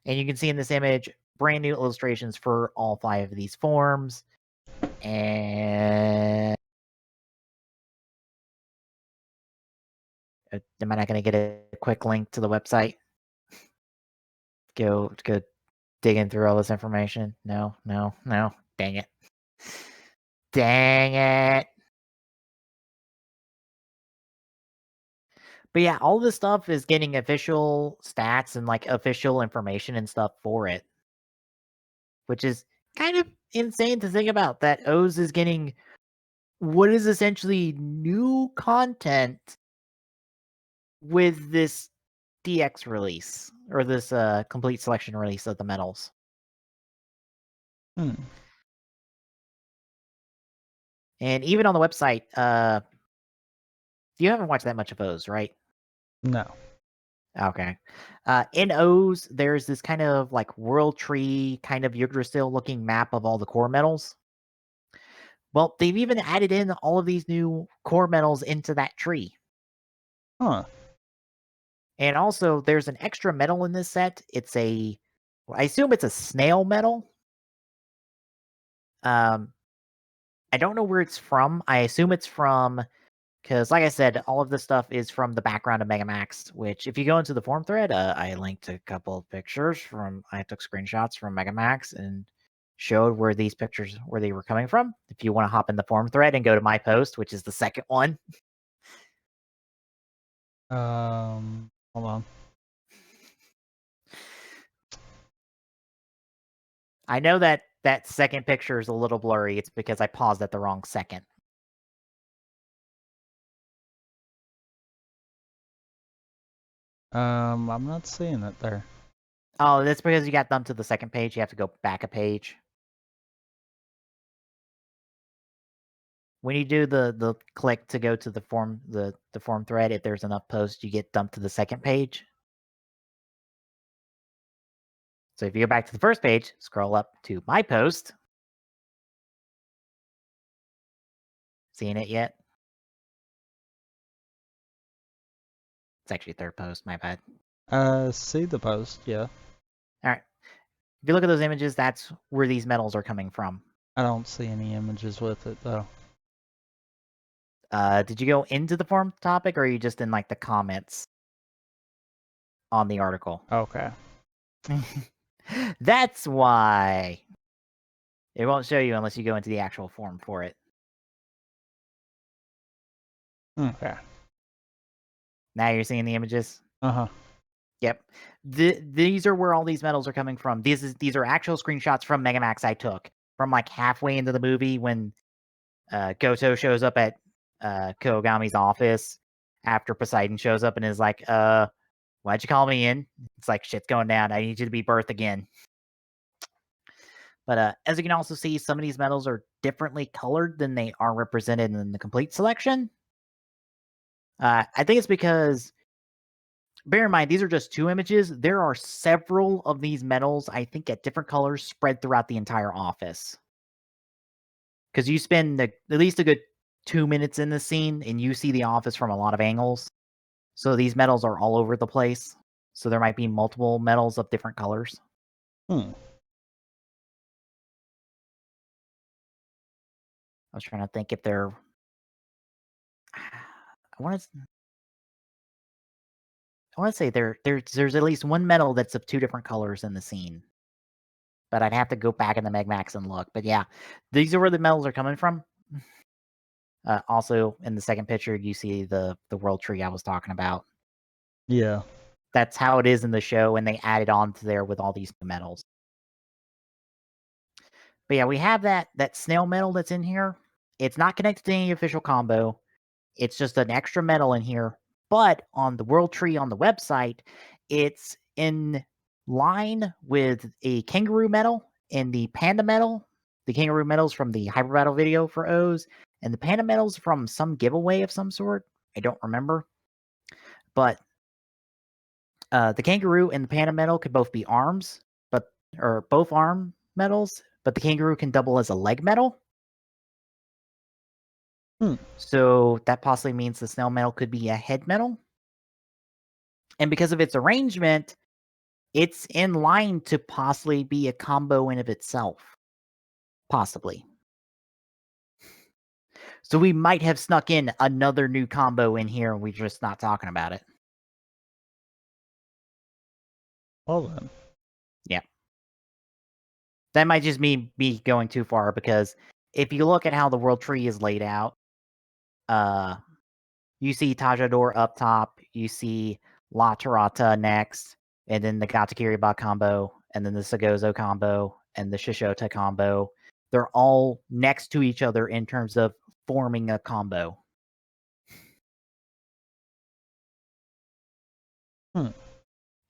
And you can see in this image brand new illustrations for all 5 of these forms. And am I not going to get a quick link to the website? Go digging through all this information? No. Dang it. But yeah, all this stuff is getting official stats and like official information and stuff for it. Which is kind of insane to think about, that Oz is getting what is essentially new content with this DX release, or this complete selection release of the metals. Hmm. And even on the website, you haven't watched that much of Oz, right? No. Okay. In Oz, there's this kind of like world tree, kind of Yggdrasil looking map of all the core metals. Well, they've even added in all of these new core metals into that tree. Huh. And also, there's an extra metal in this set. It's I assume it's a snail metal. I don't know where it's from. I assume it's from, because like I said, all of this stuff is from the background of Megamax, which if you go into the forum thread, I linked a couple of pictures I took screenshots from Megamax and showed where these pictures, where they were coming from. If you want to hop in the forum thread and go to my post, which is the second one. Hold on. I know that second picture is a little blurry. It's because I paused at the wrong second. I'm not seeing it there. Oh, that's because you got dumped to the second page. You have to go back a page. When you do the click to go to the form thread, if there's enough posts, you get dumped to the second page. So if you go back to the first page, scroll up to my post. Seeing it yet? It's actually third post, my bad. See the post, yeah. Alright. If you look at those images, that's where these metals are coming from. I don't see any images with it, though. Did you go into the forum topic, or are you just in like the comments on the article? Okay. That's why it won't show you unless you go into the actual forum for it. Okay. Now you're seeing the images? Uh-huh. Yep. These are where all these metals are coming from. These are actual screenshots from Megamax I took from like halfway into the movie when Goto shows up at Kogami's office after Poseidon shows up and is like, why'd you call me in? It's like, shit's going down. I need you to be birthed again. But as you can also see, some of these metals are differently colored than they are represented in the complete selection. I think it's because, bear in mind, these are just 2 images. There are several of these metals, I think, at different colors spread throughout the entire office. Because you spend at least a good 2 minutes in the scene, and you see the office from a lot of angles. So these metals are all over the place. So there might be multiple metals of different colors. Hmm. I was trying to think if they're... I want to say there's at least one metal that's of 2 different colors in the scene. But I'd have to go back in the Megamax and look. But yeah, these are where the metals are coming from. Also, in the second picture, you see the world tree I was talking about. Yeah. That's how it is in the show, and they added on to there with all these new metals. But yeah, we have that snail metal that's in here. It's not connected to any official combo. It's just an extra medal in here. But on the World Tree on the website, it's in line with a kangaroo medal and the panda medal. The kangaroo medals from the Hyper Battle video for O's, and the panda medals from some giveaway of some sort. I don't remember. But the kangaroo and the panda medal could both be arms, or both arm medals, but the kangaroo can double as a leg medal. So that possibly means the snail medal could be a head medal. And because of its arrangement, it's in line to possibly be a combo in of itself. Possibly. So we might have snuck in another new combo in here and we're just not talking about it. Well then. Yeah. That might just be me going too far, because if you look at how the World Tree is laid out, you see Tajador up top, you see La Tarata next, and then the Gatakiriba combo, and then the Sagozo combo, and the Shishota combo. They're all next to each other in terms of forming a combo. And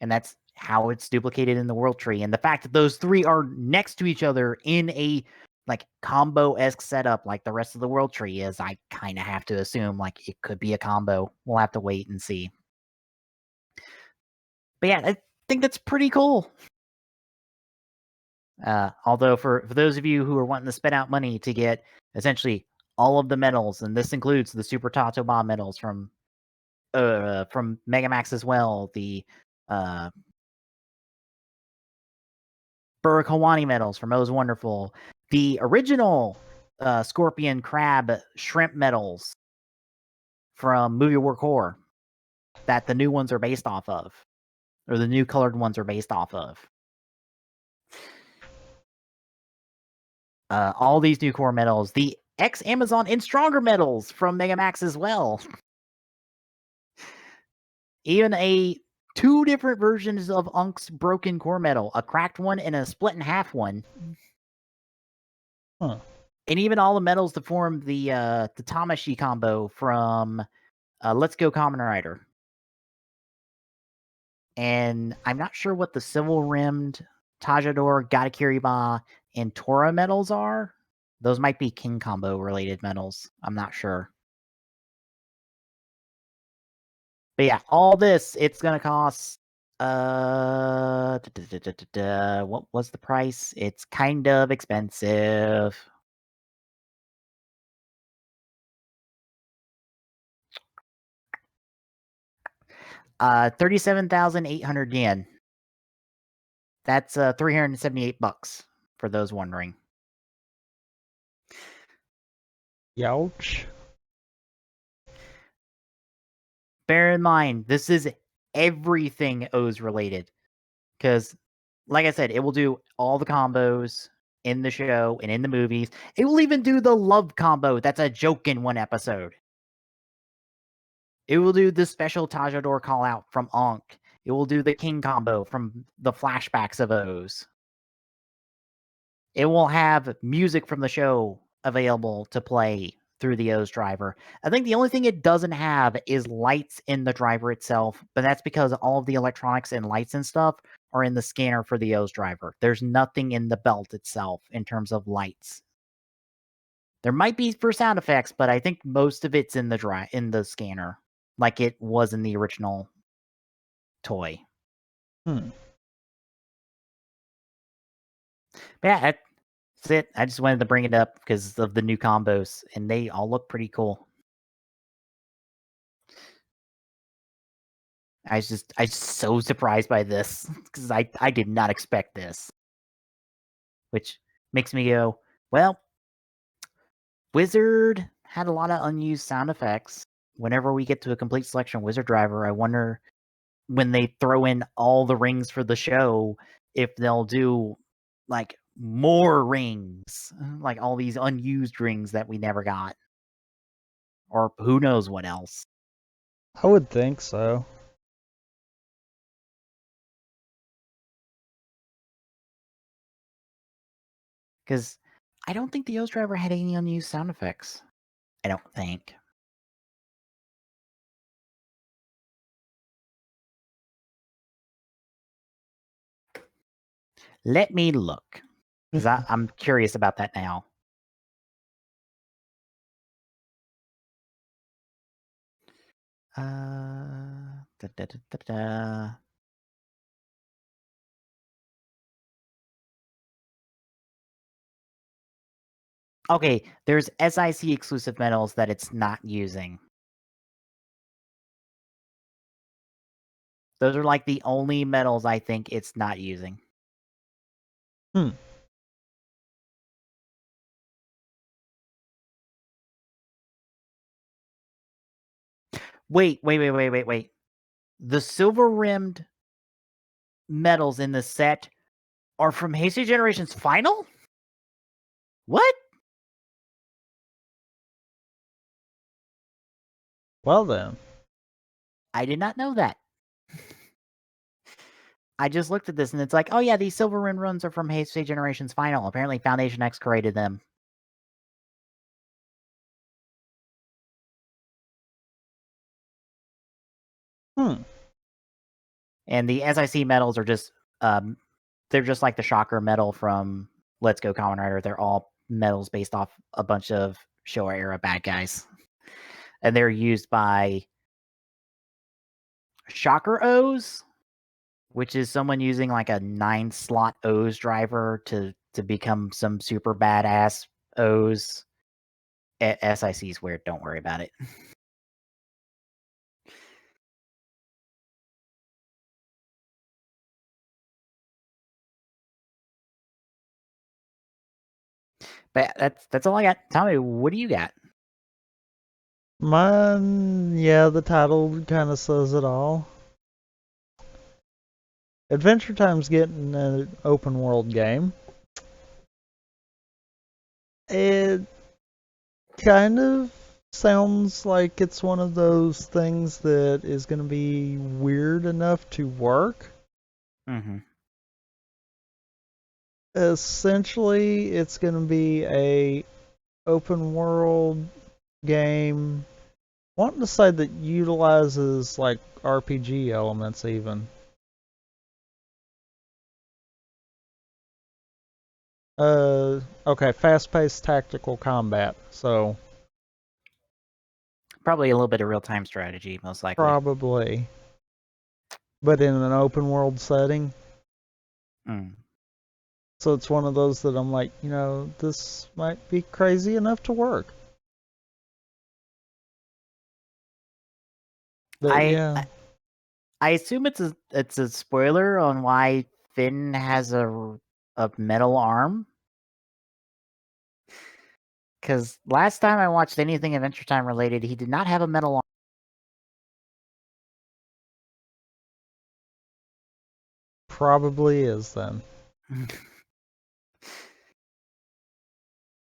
that's how it's duplicated in the World Tree. And the fact that those three are next to each other in a like combo-esque setup like the rest of the World Tree is, I kind of have to assume like it could be a combo. We'll have to wait and see. But yeah, I think that's pretty cool. Although for those of you who are wanting to spend out money to get essentially all of the medals, and this includes the Super Tato Bomb medals from Megamax as well, the Burr Hawani medals from O's Wonderful, the original Scorpion Crab Shrimp medals from Movie Work Horror that the new ones are based off of, or the new colored ones are based off of. All these new core medals, the X Amazon and Stronger medals from Megamax as well. Even two different versions of Unk's broken core medal, a cracked one and a split in half one. Huh. And even all the medals to form the Tamashi combo from Let's Go Kamen Rider. And I'm not sure what the Civil Rimmed, Tajador, Gatakiriba, and Tora medals are. Those might be King Combo related medals. I'm not sure. But yeah, all this, it's going to cost... what was the price? It's kind of expensive. $37,800 yen. That's $378 for those wondering. Youch. Bear in mind, this is everything O's related. Because, like I said, it will do all the combos in the show and in the movies. It will even do the love combo that's a joke in one episode. It will do the special Tajador call out from Ankh. It will do the King combo from the flashbacks of O's. It will have music from the show available to play through the O's driver. I think the only thing it doesn't have is lights in the driver itself, but that's because all of the electronics and lights and stuff are in the scanner for the O's driver. There's nothing in the belt itself in terms of lights. There might be for sound effects, but I think most of it's in the scanner, like it was in the original toy. But yeah, that's it. I just wanted to bring it up because of the new combos, and they all look pretty cool. I was just so surprised by this because I did not expect this, which makes me go, well, Wizard had a lot of unused sound effects. Whenever we get to a complete selection Wizard driver, I wonder when they throw in all the rings for the show if they'll do like more rings, like all these unused rings that we never got, or who knows what else. I would think so. Because I don't think the OS driver had any unused sound effects. I don't think. Let me look, because I'm curious about that now. Da, da, da, da, da. Okay, there's SIC exclusive metals that it's not using. Those are like the only metals I think it's not using. Wait. The silver-rimmed metals in the set are from Hasty Generations Final? What? Well then. I did not know that. I just looked at this and it's like, oh yeah, these silver rim runs are from Hasty Generations Final. Apparently Foundation X created them. And the SIC metals are just they're just like the Shocker metal from Let's Go Kamen Rider. They're all metals based off a bunch of Showa era bad guys. And they're used by Shocker O's, which is someone using like a 9-slot O's driver to become some super badass O's. SIC's weird, don't worry about it. But that's all I got. Tell me, what do you got? Mine, yeah, the title kind of says it all. Adventure Time's getting an open world game. It kind of sounds like it's one of those things that is going to be weird enough to work. Mm-hmm. Essentially, it's going to be a open world game. Wanting to say that utilizes like RPG elements even. Okay, fast-paced tactical combat. So Probably a little bit of real-time strategy, most likely. probably, but in an open world setting. So it's one of those that I'm like, this might be crazy enough to work. But yeah. I assume it's a spoiler on why Finn has a metal arm. Because last time I watched anything Adventure Time related, he did not have a metal arm. Probably is then.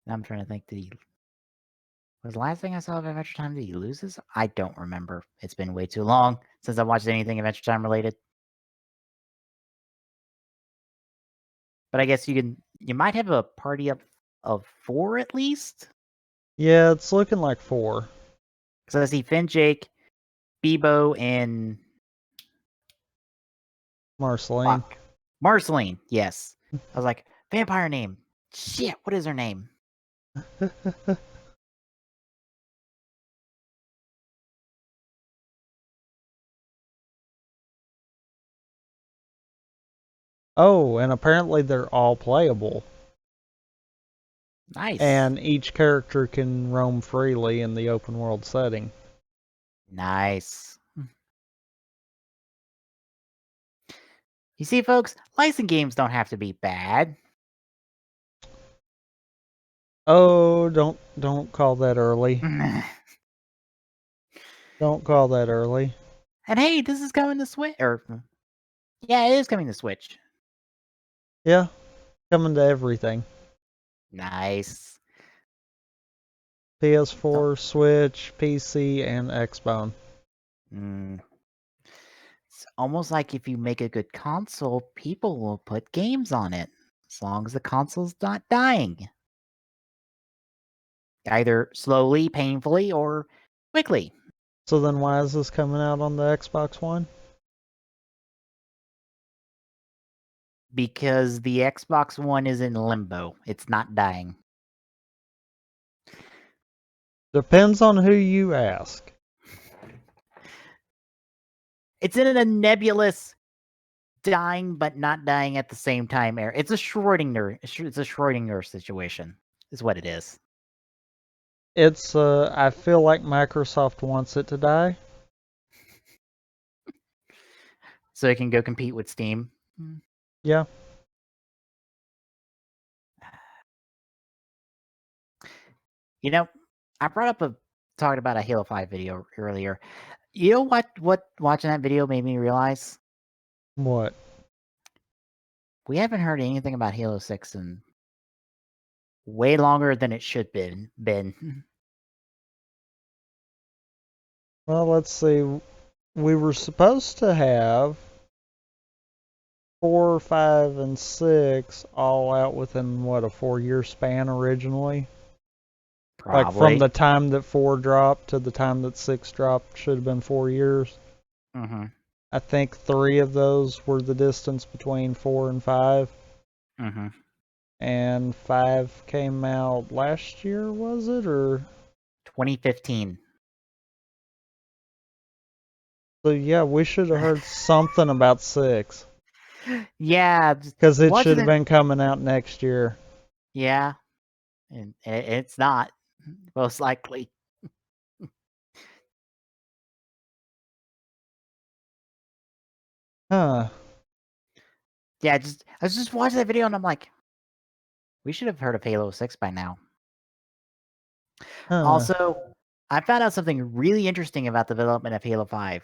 I'm trying to think, was the last thing I saw of Adventure Time, did he lose his? I don't remember. It's been way too long since I watched anything Adventure Time related. But I guess you might have a party of 4 at least? Yeah, it's looking like 4. So I see Finn, Jake, Bebo, and Marceline. Marceline, yes. I was like, vampire name. Shit, what is her name? Oh, and apparently they're all playable. Nice. And each character can roam freely in the open world setting. Nice. You see, folks, licensed games don't have to be bad. Oh, don't call that early. Don't call that early. And hey, this is coming to Switch. Yeah, it is coming to Switch. Yeah, coming to everything. Nice. PS4, Switch, PC, and Xbox. It's almost like if you make a good console, people will put games on it, as long as the console's not dying. either slowly, painfully, or quickly. So then why is this coming out on the Xbox One? Because the Xbox One is in limbo. It's not dying. Depends on who you ask. It's in a nebulous dying but not dying at the same time era. It's a Schrodinger situation, is what it is. It's I feel like Microsoft wants it to die. So it can go compete with Steam. Yeah. You know, I brought up talking about a Halo 5 video earlier. You know what watching that video made me realize? What? We haven't heard anything about Halo 6 in way longer than it should been. Well, let's see. We were supposed to have 4, 5, and 6 all out within what, a 4-year span originally? Probably. Like from the time that 4 dropped to the time that 6 dropped should have been 4 years. Mm-hmm. I think 3 of those were the distance between 4 and 5. Mm-hmm. And 5 came out last year, was it? Or 2015. so yeah, we should have heard something about 6. Yeah, Because it should watching have it. been coming out next year. Yeah, and it's not, most likely. Huh. Yeah, I was just watching that video and I'm like, we should have heard of Halo 6 by now. Huh. Also, I found out something really interesting about the development of Halo 5.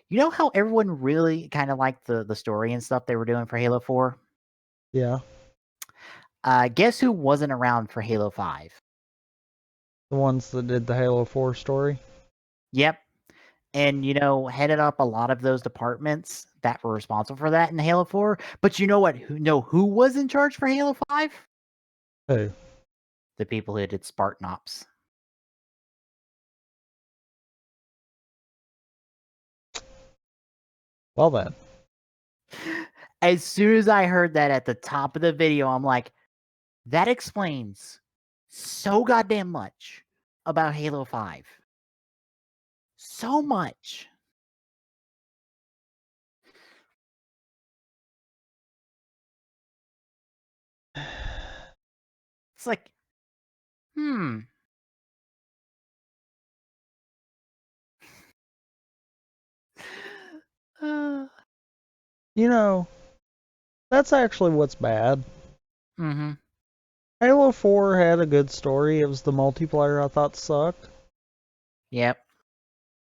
You know how everyone really kind of liked the story and stuff they were doing for Halo 4? Yeah. Guess who wasn't around for Halo 5? The ones that did the Halo 4 story. Yep. And, headed up a lot of those departments that were responsible for that in Halo 4. But you know what? Who was in charge for Halo 5? Who? The people who did Spartan Ops. Well then. As soon as I heard that at the top of the video, I'm like, that explains so goddamn much about Halo 5. So much. It's like, hmm. You know, that's actually what's bad. Mm-hmm. Halo 4 had a good story. It was the multiplayer I thought sucked. Yep.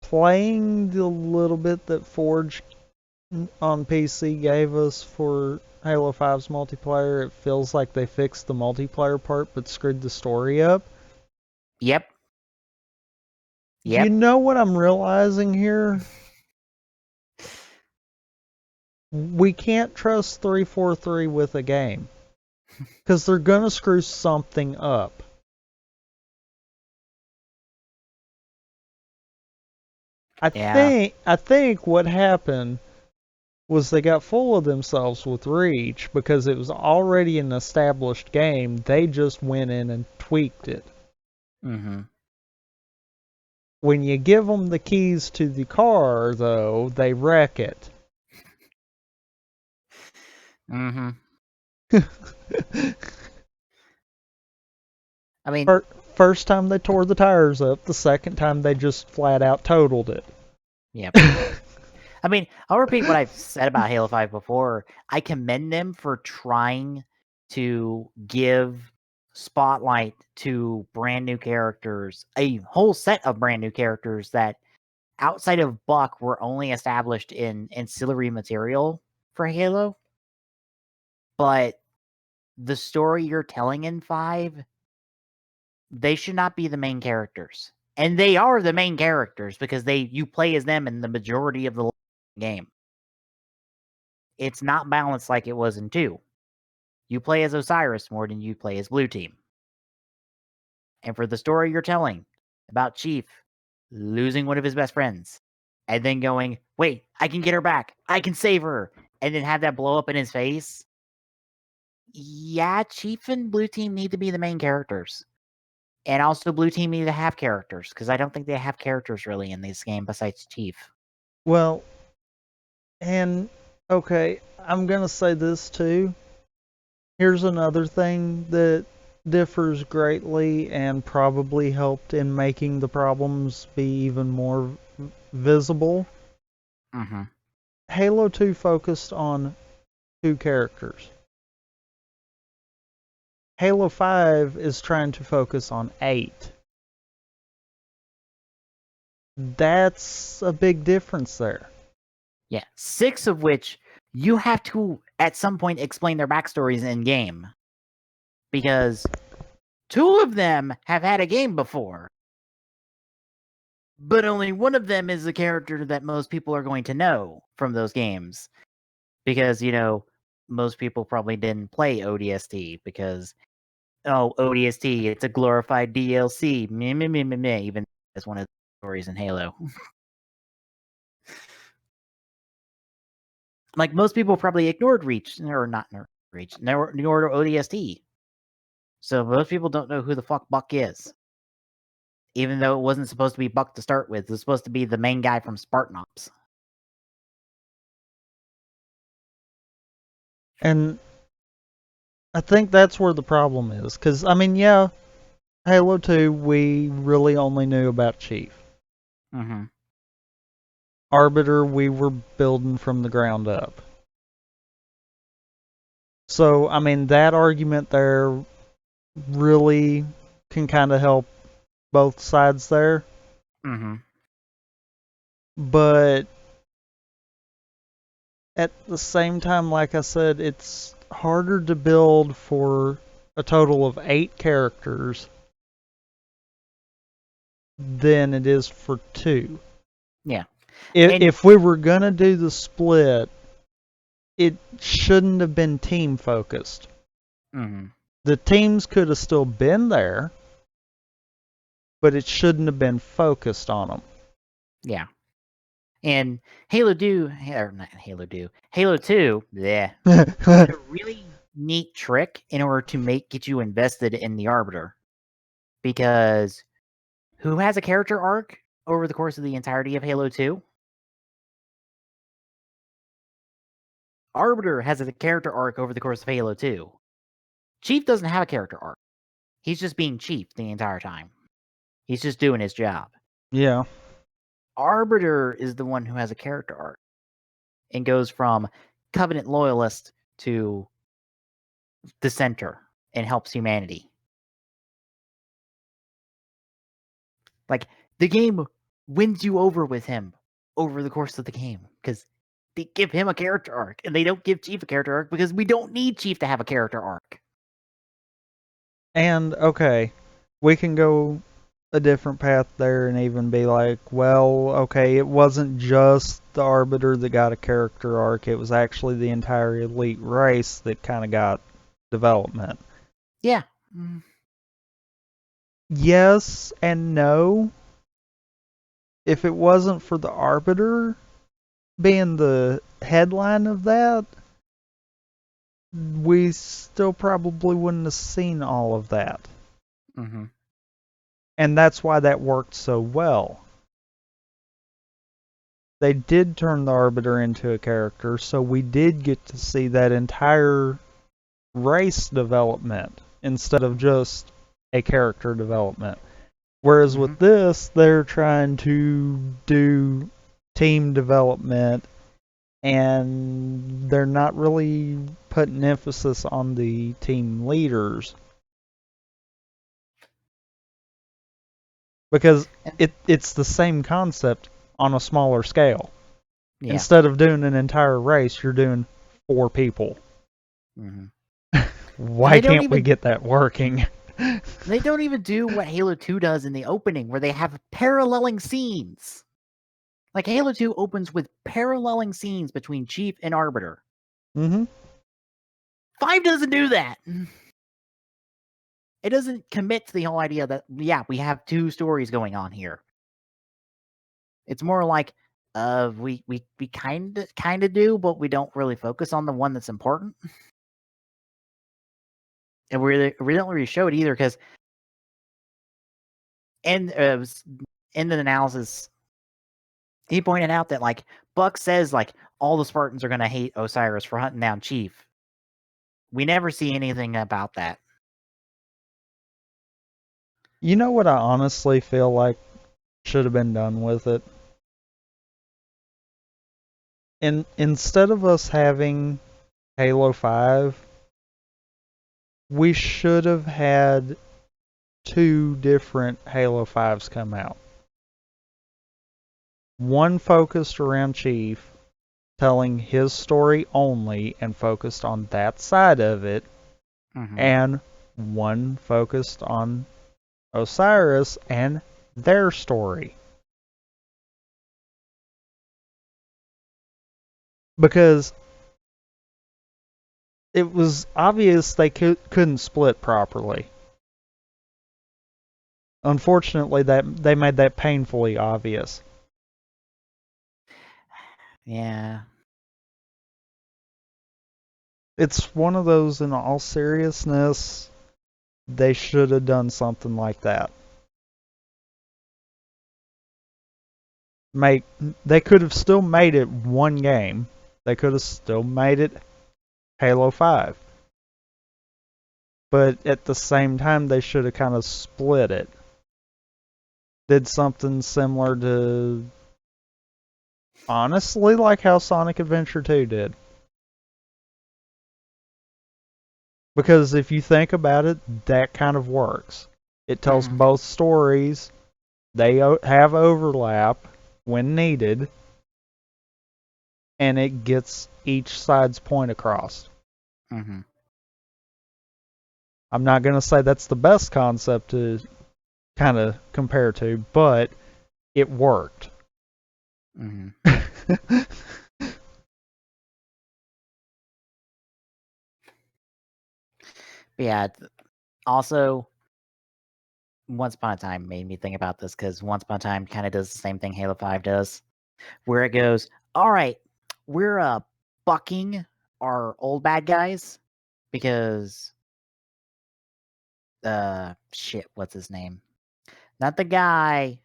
Playing the little bit that Forge on PC gave us for Halo 5's multiplayer, it feels like they fixed the multiplayer part but screwed the story up. Yep. You know what I'm realizing here? We can't trust 343 with a game. Because they're going to screw something up. I think what happened was they got full of themselves with Reach because it was already an established game. They just went in and tweaked it. Mm-hmm. When you give them the keys to the car, though, they wreck it. Mm-hmm. I mean, first time they tore the tires up, the second time they just flat out totaled it. Yep. I mean, I'll repeat what I've said about Halo 5 before. I commend them for trying to give spotlight to brand new characters, a whole set of brand new characters that outside of Buck were only established in ancillary material for Halo. But the story you're telling in 5, they should not be the main characters. And they are the main characters because you play as them in the majority of the game. It's not balanced like it was in 2. You play as Osiris more than you play as Blue Team. and for the story you're telling about Chief losing one of his best friends, and then going, wait, I can get her back. I can save her. And then have that blow up in his face. Yeah, Chief and Blue Team need to be the main characters. And also Blue Team need to have characters, because I don't think they have characters really in this game besides Chief. Well, and okay, I'm going to say this too. Here's another thing that differs greatly and probably helped in making the problems be even more visible. Mm-hmm. Halo 2 focused on 2 characters. Halo 5 is trying to focus on 8. That's a big difference there. Yeah, 6 of which you have to, at some point, explain their backstories in-game. Because 2 of them have had a game before. But only one of them is a character that most people are going to know from those games. Because, most people probably didn't play ODST because, ODST, it's a glorified DLC. Meh, meh, meh, meh, meh, even as one of the stories in Halo. Like, most people probably ignored Reach, or not Reach, ignored ODST. So most people don't know who the fuck Buck is. Even though it wasn't supposed to be Buck to start with. It was supposed to be the main guy from Spartan Ops. And I think that's where the problem is. Because, I mean, yeah, Halo 2, we really only knew about Chief. Mm-hmm. Arbiter, we were building from the ground up. So, I mean, that argument there really can kind of help both sides there. Mm-hmm. But at the same time, like I said, it's harder to build for a total of 8 characters than it is for 2. Yeah. If we were going to do the split, it shouldn't have been team focused. Mm-hmm. The teams could have still been there, but it shouldn't have been focused on them. Yeah. And Halo 2, yeah, a really neat trick in order to get you invested in the Arbiter. Because who has a character arc over the course of the entirety of Halo 2? Arbiter has a character arc over the course of Halo 2. Chief doesn't have a character arc. He's just being Chief the entire time. He's just doing his job. Yeah. Arbiter is the one who has a character arc and goes from Covenant loyalist to dissenter and helps humanity. Like, the game wins you over with him over the course of the game because they give him a character arc and they don't give Chief a character arc because we don't need Chief to have a character arc. And, okay, we can go a different path there and even be like, well, okay, it wasn't just the Arbiter that got a character arc, it was actually the entire elite race that kind of got development. Yeah. Yes and no. If it wasn't for the Arbiter being the headline of that, we still probably wouldn't have seen all of that. Mm-hmm. And that's why that worked so well. They did turn the Arbiter into a character, so we did get to see that entire race development instead of just a character development. Whereas with this, they're trying to do team development, and they're not really putting emphasis on the team leaders. Because it's the same concept on a smaller scale. Yeah. Instead of doing an entire race, you're doing 4 people. Mm-hmm. Why can't we get that working? They don't even do what Halo 2 does in the opening, where they have paralleling scenes. Like, Halo 2 opens with paralleling scenes between Chief and Arbiter. Mm-hmm. 5 doesn't do that. It doesn't commit to the whole idea that we have two stories going on here. It's more like we kind of do, but we don't really focus on the one that's important. And we don't really show it either because in the analysis, he pointed out that like Buck says like all the Spartans are going to hate Osiris for hunting down Chief. We never see anything about that. You know what I honestly feel like should have been done with it? Instead of us having Halo 5, we should have had 2 different Halo 5s come out. One focused around Chief, telling his story only and focused on that side of it, and one focused on Osiris and their story. Because it was obvious they couldn't split properly. Unfortunately, that they made that painfully obvious. Yeah. It's one of those, in all seriousness, they should have done something like that. They could have still made it one game. They could have still made it Halo 5. But at the same time, they should have kind of split it. Did something similar to, honestly, like how Sonic Adventure 2 did. Because if you think about it, that kind of works. It tells both stories. They have overlap when needed. And it gets each side's point across. I'm not going to say that's the best concept to kind of compare to, but it worked. Yeah. Also, Once Upon a Time made me think about this because Once Upon a Time kind of does the same thing Halo 5 does, where it goes, all right, we're bucking our old bad guys because shit, what's his name? Not the guy.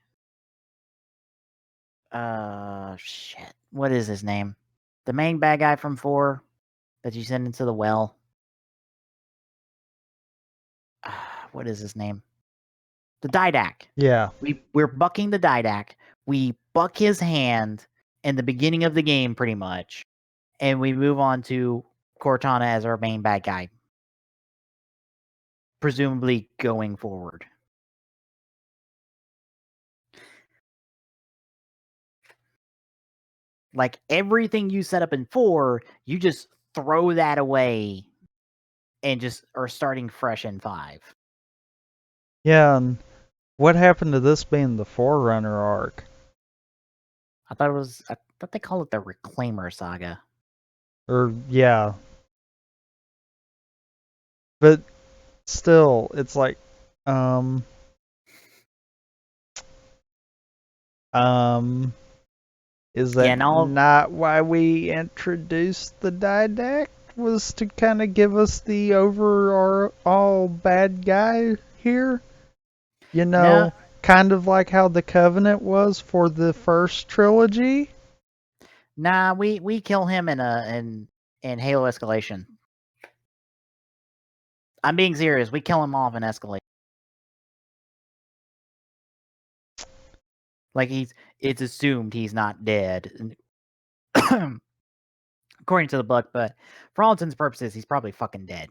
Shit. What is his name? The main bad guy from 4 that you send into the well. What is his name? The Didac. Yeah. We're bucking the Didac. We buck his hand in the beginning of the game, pretty much, and we move on to Cortana as our main bad guy, presumably going forward. Like everything you set up in 4, you just throw that away and just are starting fresh in 5. Yeah, and what happened to this being the Forerunner arc? I thought they call it the Reclaimer Saga. Or, yeah. But still, it's like, is that not why we introduced the Didact? Was to kind of give us the overall bad guy here? You know, kind of like how the Covenant was for the first trilogy? Nah, we kill him in Halo Escalation. I'm being serious. We kill him off in Escalation. Like it's assumed he's not dead, according to the book. But for all intents and purposes, he's probably fucking dead.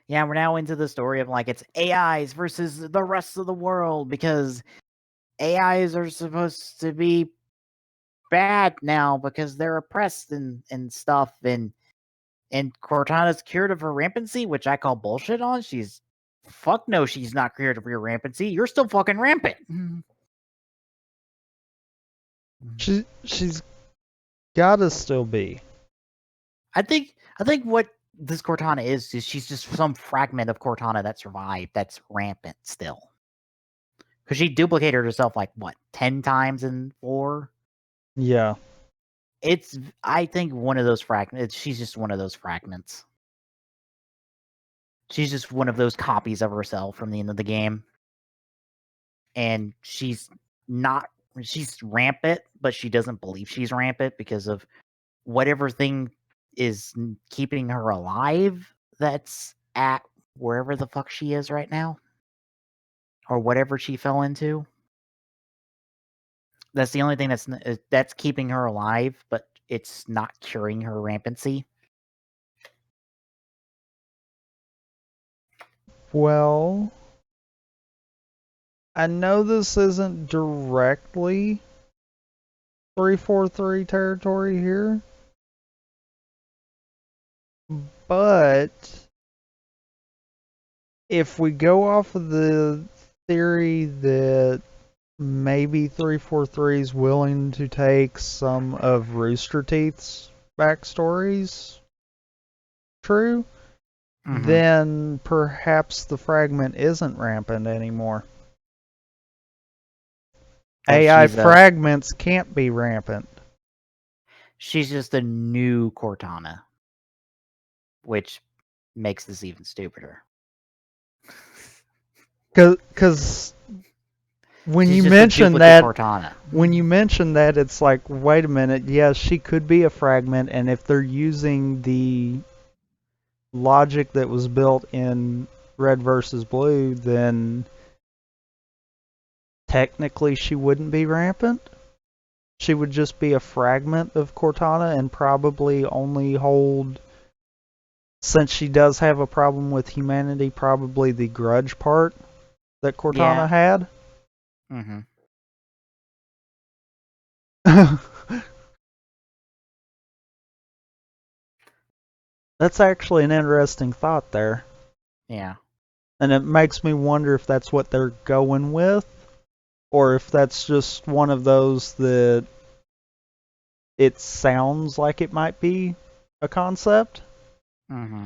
Yeah, we're now into the story of like it's AIs versus the rest of the world because AIs are supposed to be bad now because they're oppressed and stuff and Cortana's cured of her rampancy, which I call bullshit on. Fuck no, she's not cured of your rampancy. You're still fucking rampant. She's gotta still be. I think what this Cortana is she's just some fragment of Cortana that survived that's rampant still. Because she duplicated herself like what 10 times in 4. Yeah. It's I think one of those fragments. She's just one of those fragments. She's just one of those copies of herself from the end of the game. And she's rampant, but she doesn't believe she's rampant because of whatever thing is keeping her alive that's at wherever the fuck she is right now. Or whatever she fell into. That's the only thing that's keeping her alive, but it's not curing her rampancy. Well, I know this isn't directly 343 territory here, but if we go off of the theory that maybe 343 is willing to take some of Rooster Teeth's backstories true, then perhaps the fragment isn't rampant anymore. AI fragments can't be rampant. She's just a new Cortana, which makes this even stupider. Because when you mention that, it's like, wait a minute, yes, she could be a fragment, and if they're using the logic that was built in Red versus Blue, then technically she wouldn't be rampant. She would just be a fragment of Cortana and probably only hold, since she does have a problem with humanity, probably the grudge part that Cortana had. Mm-hmm. That's actually an interesting thought there. Yeah. And it makes me wonder if that's what they're going with, or if that's just one of those that it sounds like it might be a concept. Mm-hmm.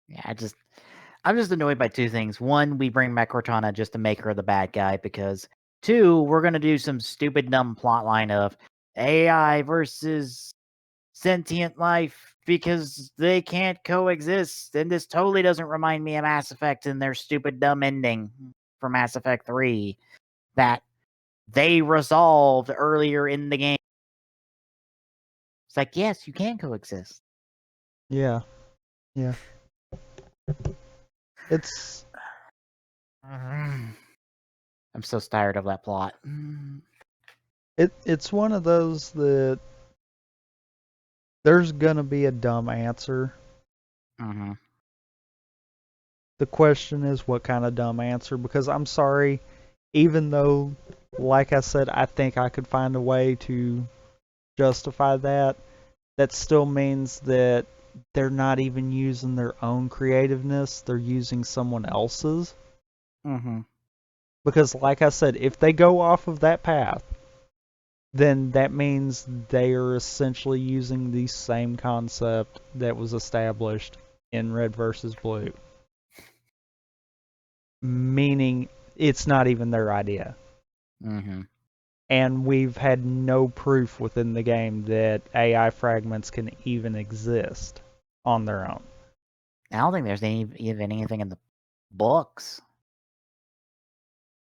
Yeah, I'm just annoyed by two things. One, we bring back Cortana just to make her the bad guy, because 2, we're gonna do some stupid dumb plot line of AI versus sentient life because they can't coexist, and this totally doesn't remind me of Mass Effect and their stupid dumb ending for Mass Effect 3 that they resolved earlier in the game. It's like, yes, you can coexist. Yeah. It's... I'm so tired of that plot. It's one of those that there's gonna be a dumb answer. Mm-hmm. The question is what kind of dumb answer, because I'm sorry, even though, like I said, I think I could find a way to justify that, that still means that they're not even using their own creativeness, they're using someone else's. Mm-hmm. Because, like I said, if they go off of that path, then that means they are essentially using the same concept that was established in Red versus Blue. Meaning it's not even their idea. Mm-hmm. And we've had no proof within the game that AI fragments can even exist on their own. I don't think there's even anything in the books.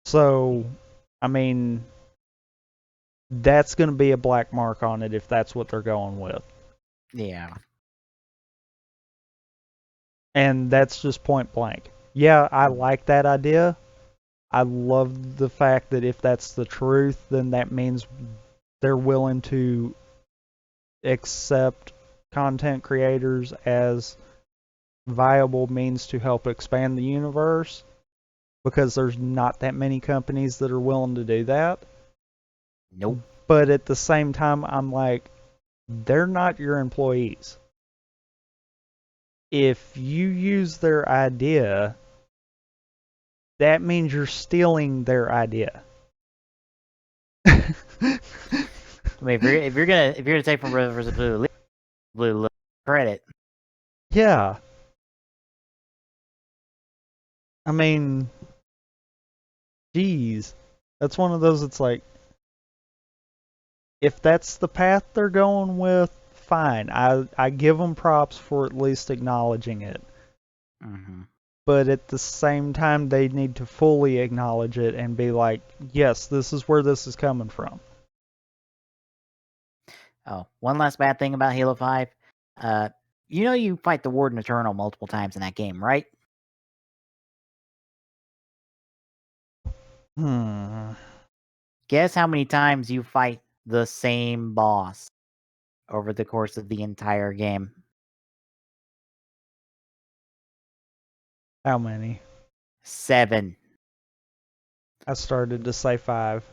So, I mean, that's going to be a black mark on it if that's what they're going with. Yeah. And that's just point blank. Yeah, I like that idea. I love the fact that if that's the truth, then that means they're willing to accept content creators as viable means to help expand the universe, because there's not that many companies that are willing to do that. Nope. But at the same time, I'm like, they're not your employees. If you use their idea, that means you're stealing their idea. I mean, if you're gonna take from Red versus Blue credit. Yeah. I mean, geez, that's one of those. It's like, if that's the path they're going with, fine. I give them props for at least acknowledging it. Mm-hmm. But at the same time, they need to fully acknowledge it and be like, yes, this is where this is coming from. Oh, one last bad thing about Halo 5. You fight the Warden Eternal multiple times in that game, right? Guess how many times you fight the same boss over the course of the entire game? How many? 7. I started to say 5.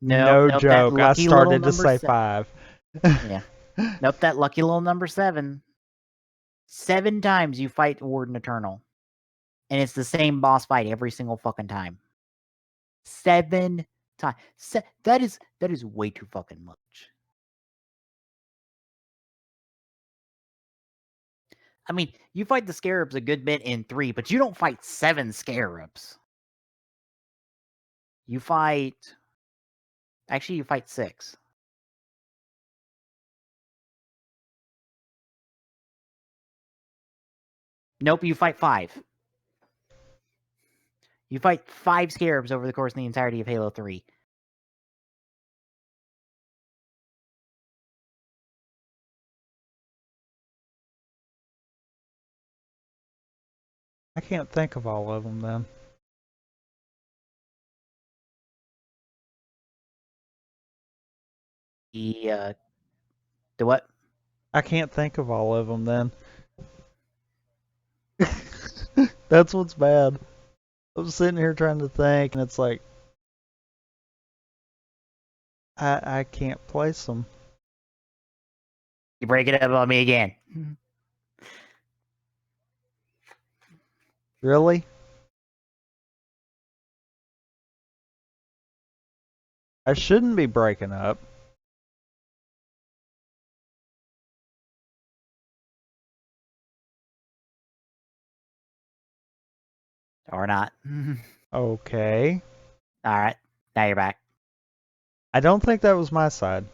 Nope, No that joke. I lucky little started to number say 7. 5. Yeah. Nope, that lucky little number 7. 7 times you fight Warden Eternal. And it's the same boss fight every single fucking time. 7 times. That is way too fucking much. I mean, you fight the scarabs a good bit in 3, but you don't fight 7 scarabs. You fight... Actually, you fight 6. Nope, you fight 5. You fight 5 scarabs over the course of the entirety of Halo 3. I can't think of all of them then. The what? I can't think of all of them then. That's what's bad. I'm sitting here trying to think, and it's like, I can't place them. You break it up on me again. Really? I shouldn't be breaking up. Or not. Okay. Alright, now you're back. I don't think that was my side.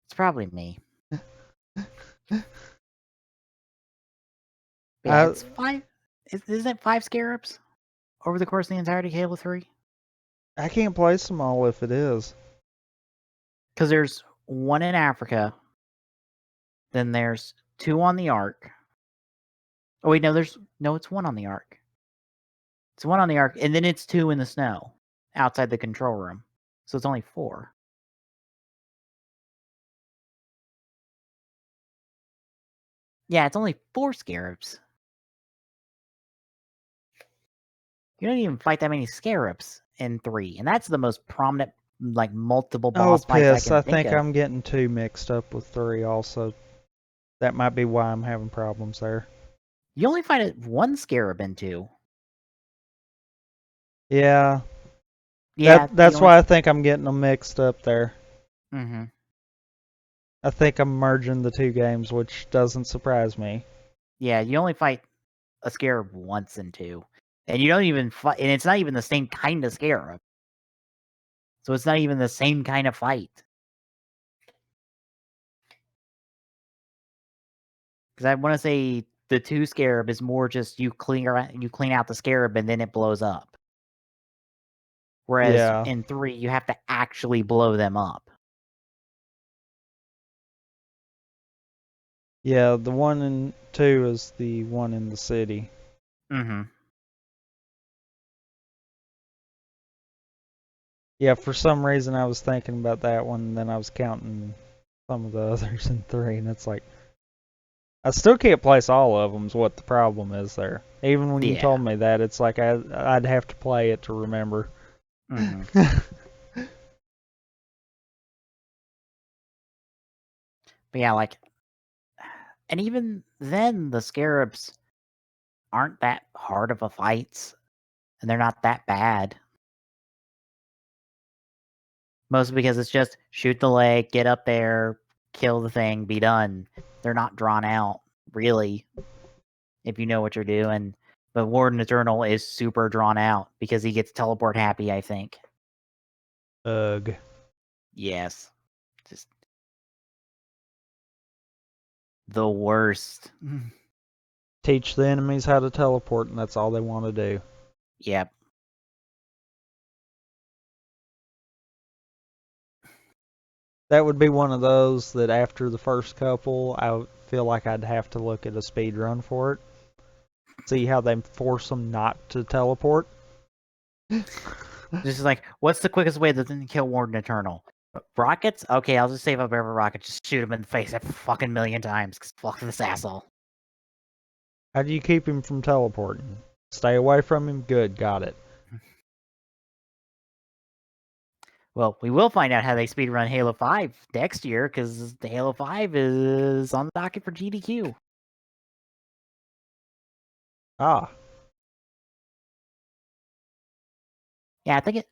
It's probably me. Yeah, it's 5. Isn't it 5 scarabs over the course of the entirety of Halo 3? I can't place them all if it is. Because there's 1 in Africa, then there's 2 on the Ark. Oh wait, no, it's 1 on the Ark. It's 1 on the Ark, and then it's 2 in the snow outside the control room. So it's only 4. Yeah, it's only 4 scarabs. You don't even fight that many scarabs in 3, and that's the most prominent, like, multiple Oh, boss fights I piss. can I think think of. I'm getting 2 mixed up with 3 also. That might be why I'm having problems there. You only fight 1 scarab in 2. Yeah. Yeah, That's why I think I'm getting them mixed up there. Mm-hmm. I think I'm merging the 2 games, which doesn't surprise me. Yeah, you only fight a scarab once in 2. And you don't even fight, and it's not even the same kind of scarab. So it's not even the same kind of fight. Because I want to say the 2 scarab is more just you clean out the scarab and then it blows up. Whereas Yeah. in 3, you have to actually blow them up. Yeah, the 1 and 2 is the one in the city. Mm-hmm. Yeah, for some reason I was thinking about that one, and then I was counting some of the others in 3, and it's like, I still can't place all of them is what the problem is there. Even when you Yeah. told me that, it's like I'd have to play it to remember. Mm-hmm. But yeah, like, and even then, the scarabs aren't that hard of a fight, and they're not that bad. Mostly because it's just shoot the leg, get up there, kill the thing, be done. They're not drawn out, really, if you know what you're doing. But Warden Eternal is super drawn out because he gets teleport happy, I think. Ugh. Yes. Just the worst. Teach the enemies how to teleport, and that's all they want to do. Yep. That would be one of those that after the first couple, I would feel like I'd have to look at a speed run for it. See how they force them not to teleport. This is like, what's the quickest way to kill Warden Eternal? Rockets? Okay, I'll just save up every rocket. Just shoot him in the face a fucking million times. Cause fuck this asshole. How do you keep him from teleporting? Stay away from him? Good, got it. Well, we will find out how they speedrun Halo 5 next year, because the Halo 5 is on the docket for GDQ. Ah. Yeah, I think it...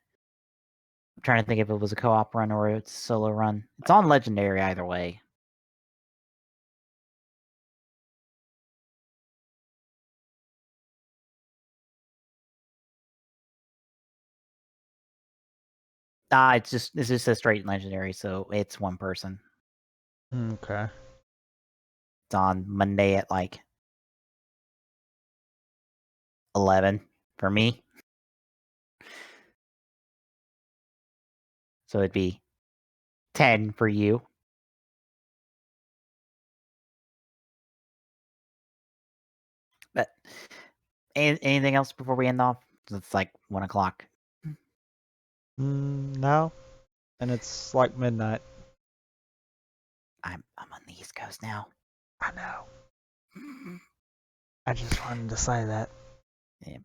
I'm trying to think if it was a co-op run or it's a solo run. It's on Legendary either way. It's just a straight Legendary, so it's one person. Okay. It's on Monday at like 11 for me. So it'd be 10 for you. But anything else before we end off? It's like 1 o'clock. No. And it's like midnight. I'm on the East Coast now. I know. I just wanted to say that. Yeah.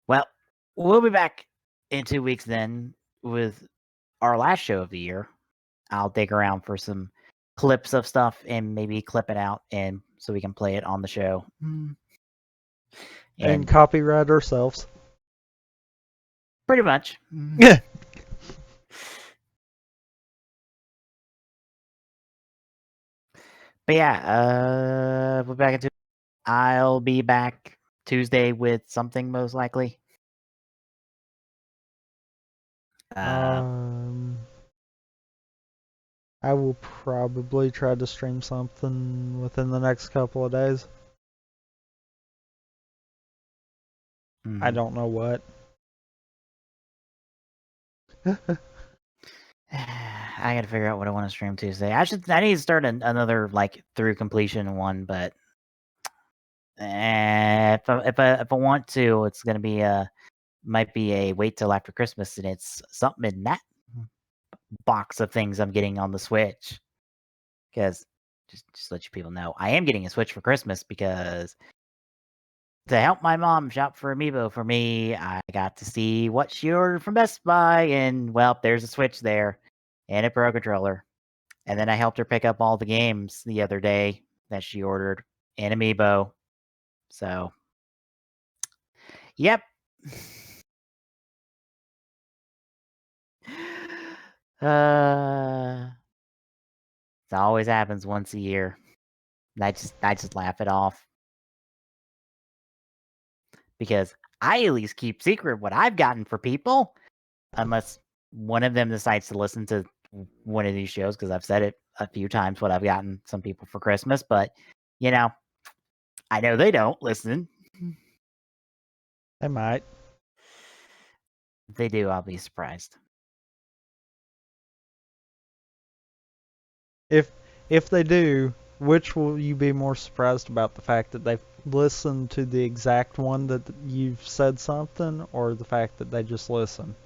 Well, we'll be back in 2 weeks then with our last show of the year. I'll dig around for some clips of stuff and maybe clip it out and so we can play it on the show. And copyright ourselves. Pretty much. Yeah. But yeah, we'll be back into. I'll be back Tuesday with something most likely. I will probably try to stream something within the next couple of days. I don't know what. I gotta figure out what I want to stream Tuesday. I need to start another like through completion one, but if I want to, it's gonna be might be a wait till after Christmas, and it's something in that box of things I'm getting on the Switch. Because just let you people know, I am getting a Switch for Christmas because to help my mom shop for Amiibo for me, I got to see what she ordered from Best Buy, and well, there's a Switch there and a Pro Controller. And then I helped her pick up all the games the other day that she ordered and Amiibo. So, yep. It always happens once a year. I just laugh it off. Because I at least keep secret what I've gotten for people. Unless one of them decides to listen to one of these shows, because I've said it a few times what I've gotten some people for Christmas, but you know, I know they don't listen. They might. If they do, I'll be surprised. If they do, which will you be more surprised about? The fact that they've listened to the exact one that you've said something, or the fact that they just listen?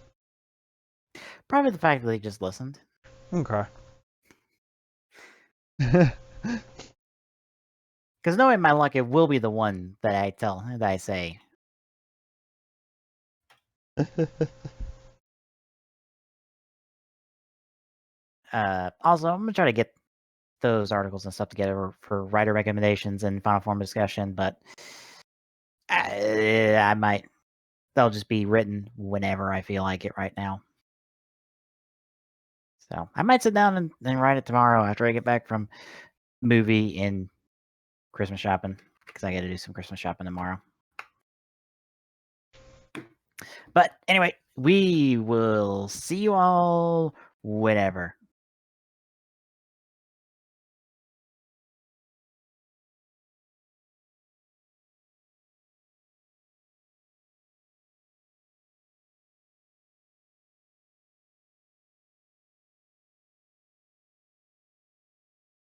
Probably the fact that they just listened. Okay. Because knowing my luck, it will be the one that I say. Also, I'm gonna try to get those articles and stuff together for writer recommendations and final form discussion, but I might. They'll just be written whenever I feel like it right now. So I might sit down and write it tomorrow after I get back from movie and Christmas shopping, because I got to do some Christmas shopping tomorrow. But anyway, we will see you all whenever.